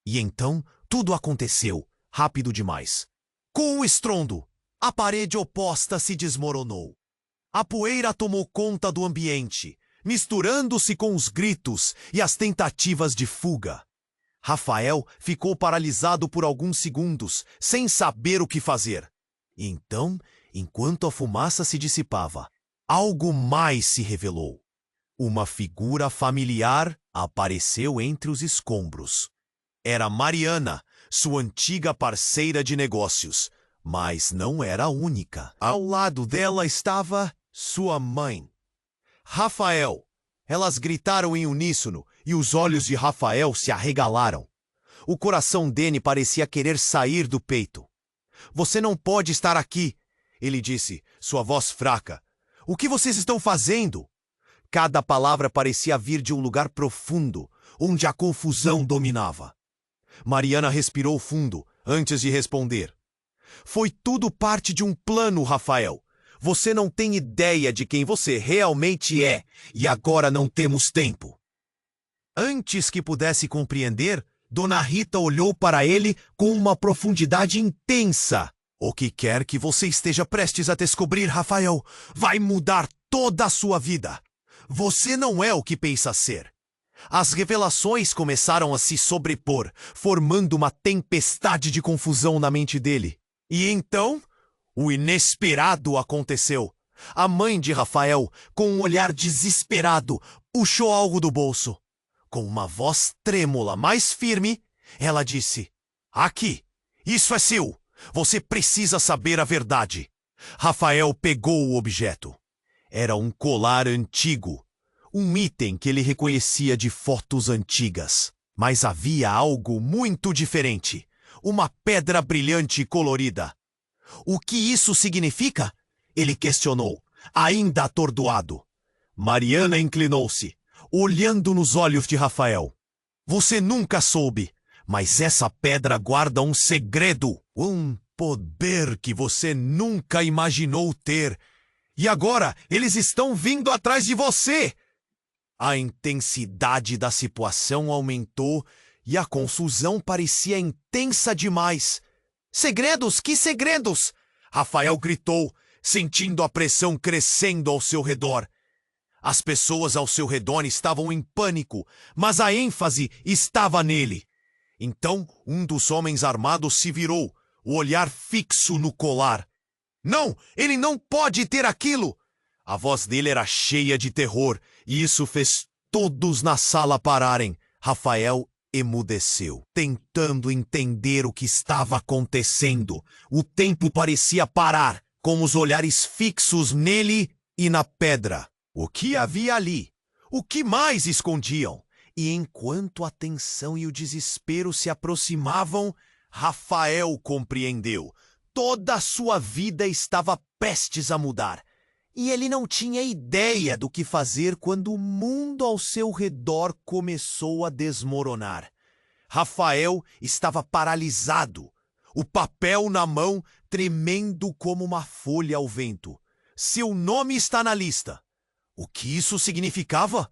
E então tudo aconteceu, rápido demais. Com um estrondo, a parede oposta se desmoronou. A poeira tomou conta do ambiente, misturando-se com os gritos e as tentativas de fuga. Rafael ficou paralisado por alguns segundos, sem saber o que fazer. E então, enquanto a fumaça se dissipava, algo mais se revelou. Uma figura familiar apareceu entre os escombros. Era Mariana, sua antiga parceira de negócios, mas não era a única. Ao lado dela estava sua mãe. Rafael! Elas gritaram em uníssono e os olhos de Rafael se arregalaram. O coração dele parecia querer sair do peito. Você não pode estar aqui, ele disse, sua voz fraca. O que vocês estão fazendo? Cada palavra parecia vir de um lugar profundo, onde a confusão dominava. Mariana respirou fundo antes de responder. Foi tudo parte de um plano, Rafael. Você não tem ideia de quem você realmente é, e agora não temos tempo. Antes que pudesse compreender, Dona Rita olhou para ele com uma profundidade intensa. O que quer que você esteja prestes a descobrir, Rafael, vai mudar toda a sua vida. Você não é o que pensa ser. As revelações começaram a se sobrepor, formando uma tempestade de confusão na mente dele. E então, o inesperado aconteceu. A mãe de Rafael, com um olhar desesperado, puxou algo do bolso. Com uma voz trêmula, mas firme, ela disse: Aqui, isso é seu. Você precisa saber a verdade. Rafael pegou o objeto. Era um colar antigo, um item que ele reconhecia de fotos antigas. Mas havia algo muito diferente, uma pedra brilhante e colorida. O que isso significa? Ele questionou, ainda atordoado. Mariana inclinou-se, olhando nos olhos de Rafael. Você nunca soube, mas essa pedra guarda um segredo, um poder que você nunca imaginou ter. E agora eles estão vindo atrás de você! A intensidade da situação aumentou e a confusão parecia intensa demais. Segredos? Que segredos? Rafael gritou, sentindo a pressão crescendo ao seu redor. As pessoas ao seu redor estavam em pânico, mas a ênfase estava nele. Então, um dos homens armados se virou, o olhar fixo no colar. Não, ele não pode ter aquilo! A voz dele era cheia de terror, e isso fez todos na sala pararem. Rafael emudeceu, tentando entender o que estava acontecendo. O tempo parecia parar, com os olhares fixos nele e na pedra. O que havia ali? O que mais escondiam? E enquanto a tensão e o desespero se aproximavam, Rafael compreendeu. Toda a sua vida estava prestes a mudar. E ele não tinha ideia do que fazer quando o mundo ao seu redor começou a desmoronar. Rafael estava paralisado, o papel na mão tremendo como uma folha ao vento. Seu nome está na lista. O que isso significava?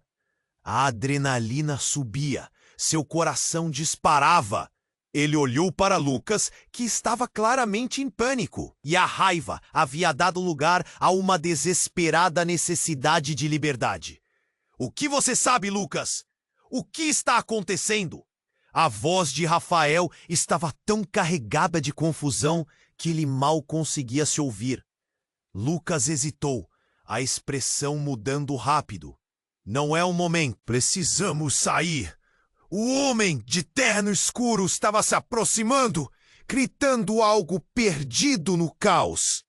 A adrenalina subia, seu coração disparava. Ele olhou para Lucas, que estava claramente em pânico, e a raiva havia dado lugar a uma desesperada necessidade de liberdade. O que você sabe, Lucas? O que está acontecendo? A voz de Rafael estava tão carregada de confusão que ele mal conseguia se ouvir. Lucas hesitou, a expressão mudando rápido. Não é o momento. Precisamos sair. O homem de terno escuro estava se aproximando, gritando algo perdido no caos.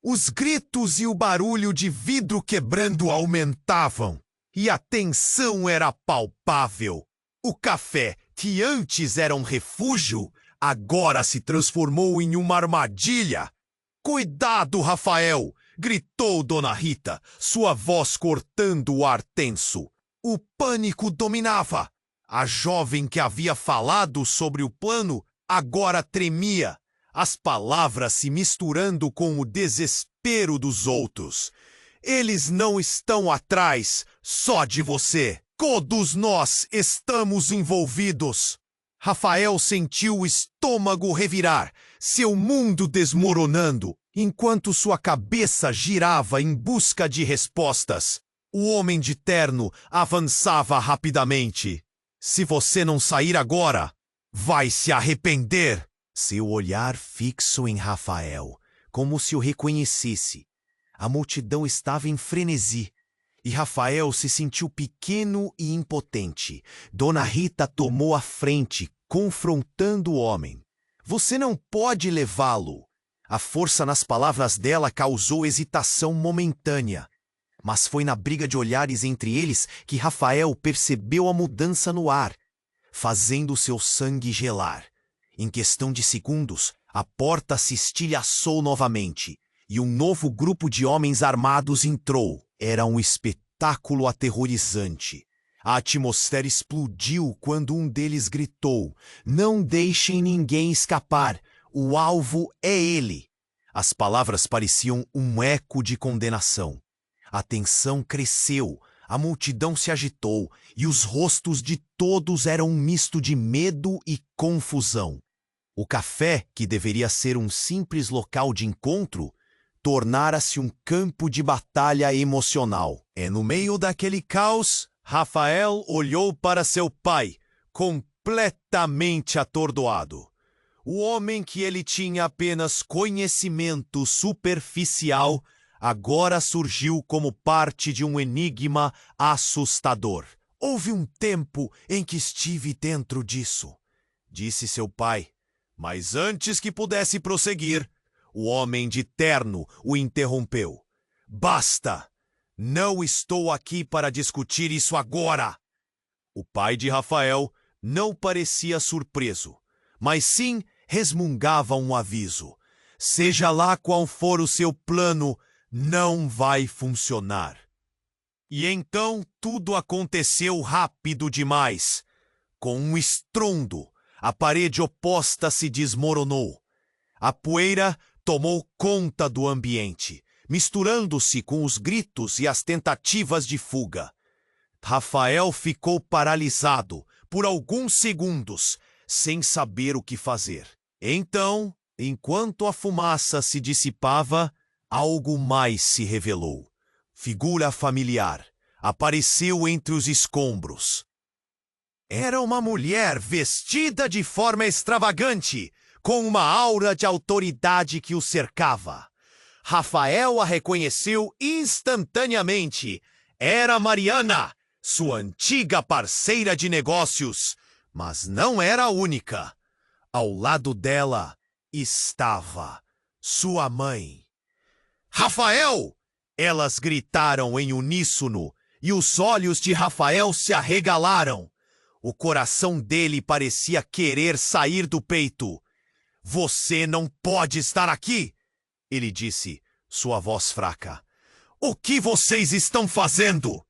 Os gritos e o barulho de vidro quebrando aumentavam, e a tensão era palpável. O café, que antes era um refúgio, agora se transformou em uma armadilha. Cuidado, Rafael! Gritou Dona Rita, sua voz cortando o ar tenso. O pânico dominava. A jovem que havia falado sobre o plano agora tremia, as palavras se misturando com o desespero dos outros. Eles não estão atrás só de você. Todos nós estamos envolvidos. Rafael sentiu o estômago revirar, seu mundo desmoronando, enquanto sua cabeça girava em busca de respostas. O homem de terno avançava rapidamente. Se você não sair agora, vai se arrepender. Seu olhar fixo em Rafael, como se o reconhecesse. A multidão estava em frenesi, e Rafael se sentiu pequeno e impotente. Dona Rita tomou a frente, confrontando o homem. Você não pode levá-lo. A força nas palavras dela causou hesitação momentânea. Mas foi na briga de olhares entre eles que Rafael percebeu a mudança no ar, fazendo seu sangue gelar. Em questão de segundos, a porta se estilhaçou novamente, e um novo grupo de homens armados entrou. Era um espetáculo aterrorizante. A atmosfera explodiu quando um deles gritou: "Não deixem ninguém escapar, o alvo é ele." As palavras pareciam um eco de condenação. A tensão cresceu, a multidão se agitou, e os rostos de todos eram um misto de medo e confusão. O café, que deveria ser um simples local de encontro, tornara-se um campo de batalha emocional. E no meio daquele caos, Rafael olhou para seu pai, completamente atordoado. O homem que ele tinha apenas conhecimento superficial agora surgiu como parte de um enigma assustador. Houve um tempo em que estive dentro disso, disse seu pai. Mas antes que pudesse prosseguir, o homem de terno o interrompeu. Basta! Não estou aqui para discutir isso agora! O pai de Rafael não parecia surpreso, mas sim resmungava um aviso. Seja lá qual for o seu plano, não vai funcionar. E então tudo aconteceu rápido demais. Com um estrondo, a parede oposta se desmoronou. A poeira tomou conta do ambiente, misturando-se com os gritos e as tentativas de fuga. Rafael ficou paralisado por alguns segundos, sem saber o que fazer. Então, enquanto a fumaça se dissipava, algo mais se revelou. Figura familiar apareceu entre os escombros. Era uma mulher vestida de forma extravagante, com uma aura de autoridade que o cercava. Rafael a reconheceu instantaneamente. Era Mariana, sua antiga parceira de negócios, mas não era a única. Ao lado dela estava sua mãe. Rafael! Elas gritaram em uníssono, e os olhos de Rafael se arregalaram. O coração dele parecia querer sair do peito. Você não pode estar aqui, ele disse, sua voz fraca. O que vocês estão fazendo?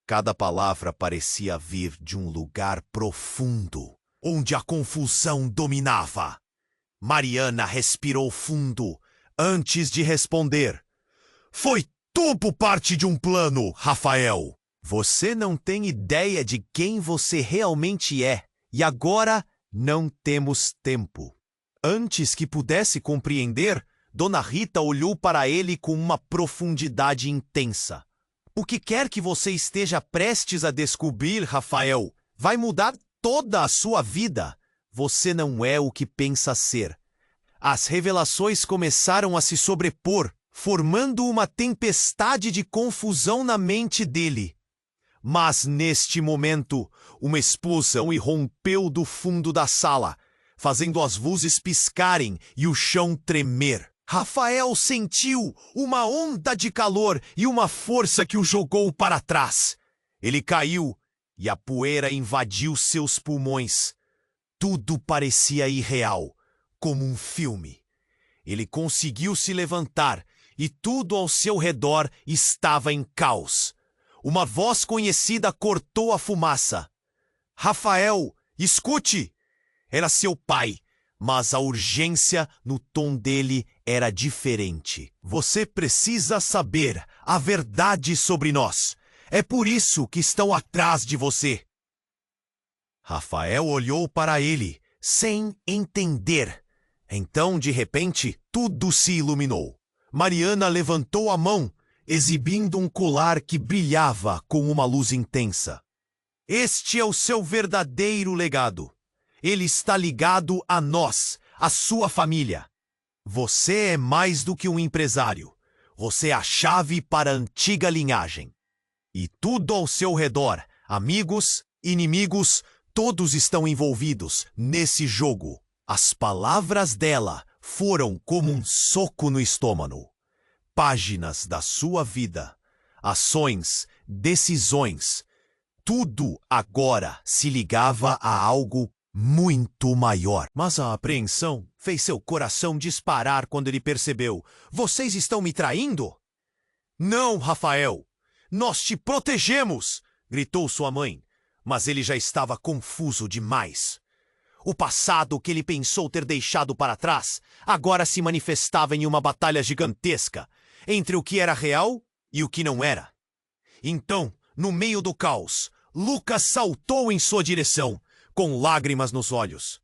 Cada palavra parecia vir de um lugar profundo, onde a confusão dominava. Mariana respirou fundo antes de responder. Foi tudo parte de um plano, Rafael. Você não tem ideia de quem você realmente é, e agora não temos tempo. Antes que pudesse compreender, Dona Rita olhou para ele com uma profundidade intensa. O que quer que você esteja prestes a descobrir, Rafael, vai mudar toda a sua vida, você não é o que pensa ser. As revelações começaram a se sobrepor, formando uma tempestade de confusão na mente dele. Mas neste momento, uma explosão irrompeu do fundo da sala, fazendo as luzes piscarem e o chão tremer. Rafael sentiu uma onda de calor e uma força que o jogou para trás. Ele caiu e a poeira invadiu seus pulmões. Tudo parecia irreal, como um filme. Ele conseguiu se levantar e tudo ao seu redor estava em caos. Uma voz conhecida cortou a fumaça. Rafael, escute! Era seu pai, mas a urgência no tom dele era diferente. Você precisa saber a verdade sobre nós. É por isso que estão atrás de você. Rafael olhou para ele, sem entender. Então, de repente, tudo se iluminou. Mariana levantou a mão, exibindo um colar que brilhava com uma luz intensa. Este é o seu verdadeiro legado. Ele está ligado a nós, a sua família. Você é mais do que um empresário. Você é a chave para a antiga linhagem. E tudo ao seu redor, amigos, inimigos, todos estão envolvidos nesse jogo. As palavras dela foram como um soco no estômago. Páginas da sua vida, ações, decisões, tudo agora se ligava a algo muito maior. Mas a apreensão fez seu coração disparar quando ele percebeu. Vocês estão me traindo? Não, Rafael. Nós te protegemos, gritou sua mãe. Mas ele já estava confuso demais. O passado que ele pensou ter deixado para trás agora se manifestava em uma batalha gigantesca entre o que era real e o que não era. Então, no meio do caos, Lucas saltou em sua direção, com lágrimas nos olhos.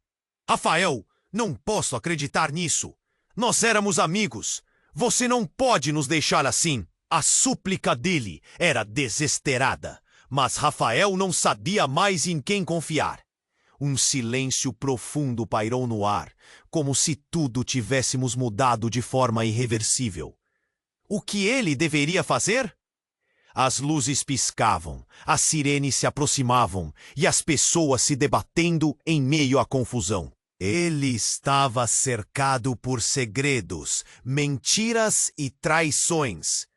Rafael, não posso acreditar nisso. Nós éramos amigos. Você não pode nos deixar assim. A súplica dele era desesperada, mas Rafael não sabia mais em quem confiar. Um silêncio profundo pairou no ar, como se tudo tivéssemos mudado de forma irreversível. O que ele deveria fazer? As luzes piscavam, as sirenes se aproximavam e as pessoas se debatendo em meio à confusão. Ele estava cercado por segredos, mentiras e traições,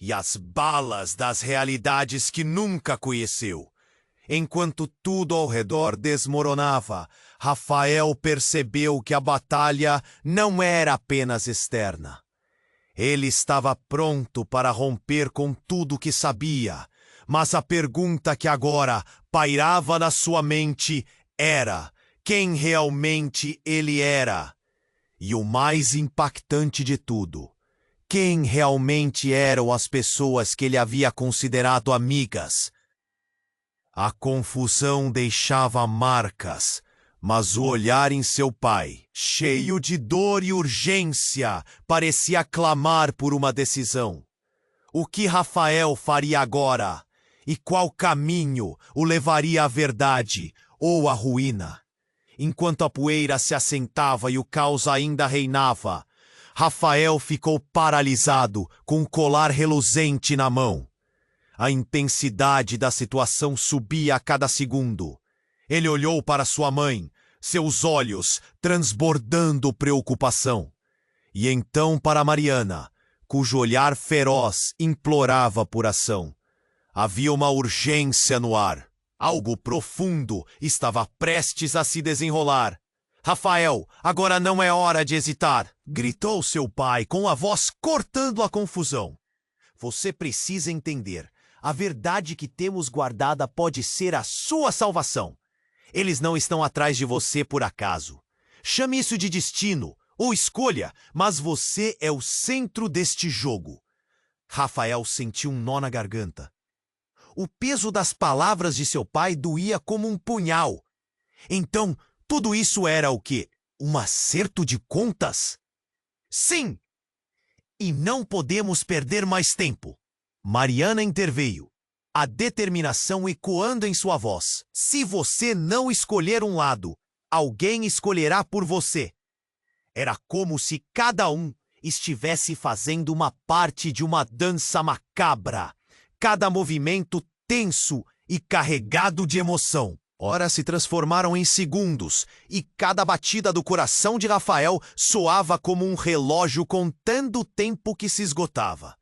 e as balas das realidades que nunca conheceu. Enquanto tudo ao redor desmoronava, Rafael percebeu que a batalha não era apenas externa. Ele estava pronto para romper com tudo que sabia, mas a pergunta que agora pairava na sua mente era quem realmente ele era. E o mais impactante de tudo, quem realmente eram as pessoas que ele havia considerado amigas. A confusão deixava marcas, mas o olhar em seu pai, cheio de dor e urgência, parecia clamar por uma decisão. O que Rafael faria agora? E qual caminho o levaria à verdade ou à ruína? Enquanto a poeira se assentava e o caos ainda reinava, Rafael ficou paralisado, com um colar reluzente na mão. A intensidade da situação subia a cada segundo. Ele olhou para sua mãe, seus olhos transbordando preocupação. E então para Mariana, cujo olhar feroz implorava por ação. Havia uma urgência no ar. Algo profundo estava prestes a se desenrolar. Rafael, agora não é hora de hesitar, gritou seu pai com a voz cortando a confusão. Você precisa entender. A verdade que temos guardada pode ser a sua salvação. Eles não estão atrás de você por acaso. Chame isso de destino ou escolha, mas você é o centro deste jogo. Rafael sentiu um nó na garganta. O peso das palavras de seu pai doía como um punhal. Então, tudo isso era o quê? Um acerto de contas? Sim! E não podemos perder mais tempo. Mariana interveio. a determinação ecoando em sua voz. Se você não escolher um lado, alguém escolherá por você. Era como se cada um estivesse fazendo uma parte de uma dança macabra, cada movimento tenso e carregado de emoção. Horas se transformaram em segundos, e cada batida do coração de Rafael soava como um relógio contando o tempo que se esgotava.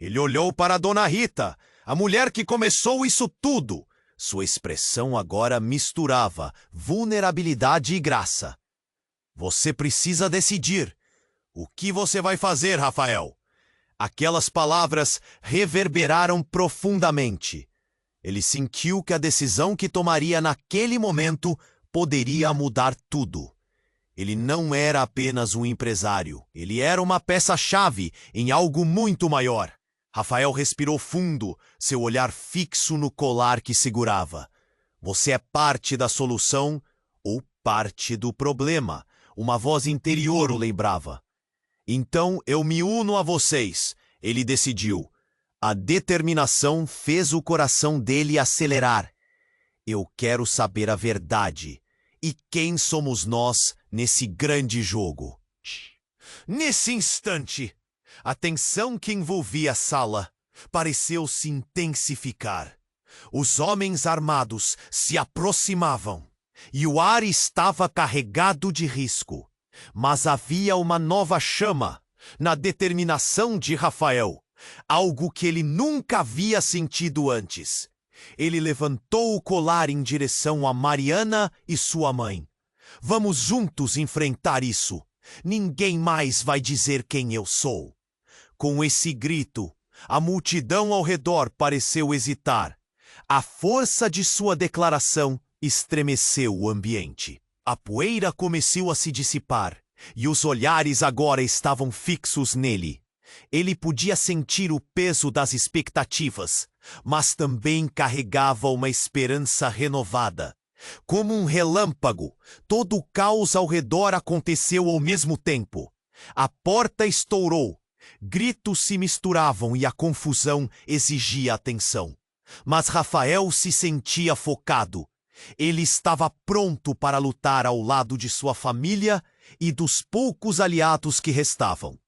Ele olhou para a Dona Rita, a mulher que começou isso tudo. Sua expressão agora misturava vulnerabilidade e graça. Você precisa decidir. O que você vai fazer, Rafael? Aquelas palavras reverberaram profundamente. Ele sentiu que a decisão que tomaria naquele momento poderia mudar tudo. Ele não era apenas um empresário. Ele era uma peça-chave em algo muito maior. Rafael respirou fundo, seu olhar fixo no colar que segurava. Você é parte da solução ou parte do problema, uma voz interior o lembrava. Então eu me uno a vocês, ele decidiu. A determinação fez o coração dele acelerar. Eu quero saber a verdade. E quem somos nós nesse grande jogo? Nesse instante, a tensão que envolvia a sala pareceu se intensificar. Os homens armados se aproximavam e o ar estava carregado de risco. Mas havia uma nova chama na determinação de Rafael. Algo que ele nunca havia sentido antes. Ele levantou o colar em direção a Mariana e sua mãe. Vamos juntos enfrentar isso. Ninguém mais vai dizer quem eu sou. Com esse grito, a multidão ao redor pareceu hesitar. A força de sua declaração estremeceu o ambiente. A poeira começou a se dissipar e os olhares agora estavam fixos nele. Ele podia sentir o peso das expectativas, mas também carregava uma esperança renovada. Como um relâmpago, todo o caos ao redor aconteceu ao mesmo tempo. A porta estourou, gritos se misturavam e a confusão exigia atenção. Mas Rafael se sentia focado. Ele estava pronto para lutar ao lado de sua família e dos poucos aliados que restavam.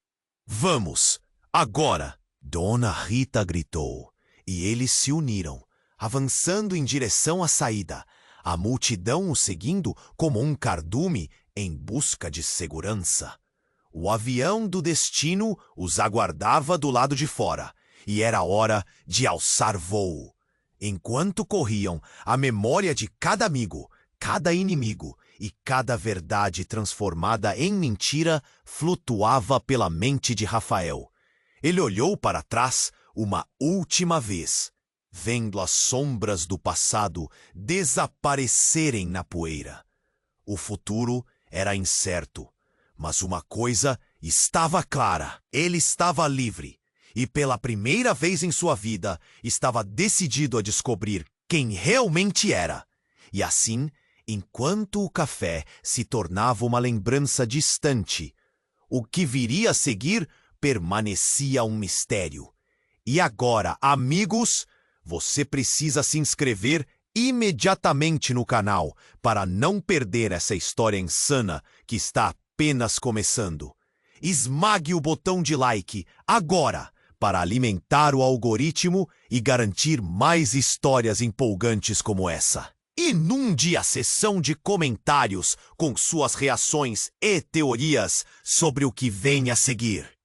Vamos, agora! Dona Rita gritou, e eles se uniram, avançando em direção à saída, a multidão o seguindo como um cardume em busca de segurança. O avião do destino os aguardava do lado de fora, e era hora de alçar voo. Enquanto corriam, a memória de cada amigo, cada inimigo e cada verdade transformada em mentira flutuava pela mente de Rafael. Ele olhou para trás uma última vez, vendo as sombras do passado desaparecerem na poeira. O futuro era incerto, mas uma coisa estava clara: ele estava livre e, pela primeira vez em sua vida, estava decidido a descobrir quem realmente era. E assim, enquanto o café se tornava uma lembrança distante, o que viria a seguir permanecia um mistério. E agora, amigos, você precisa se inscrever imediatamente no canal para não perder essa história insana que está apenas começando. Esmague o botão de like agora para alimentar o algoritmo e garantir mais histórias empolgantes como essa. Inunde a seção de comentários com suas reações e teorias sobre o que vem a seguir.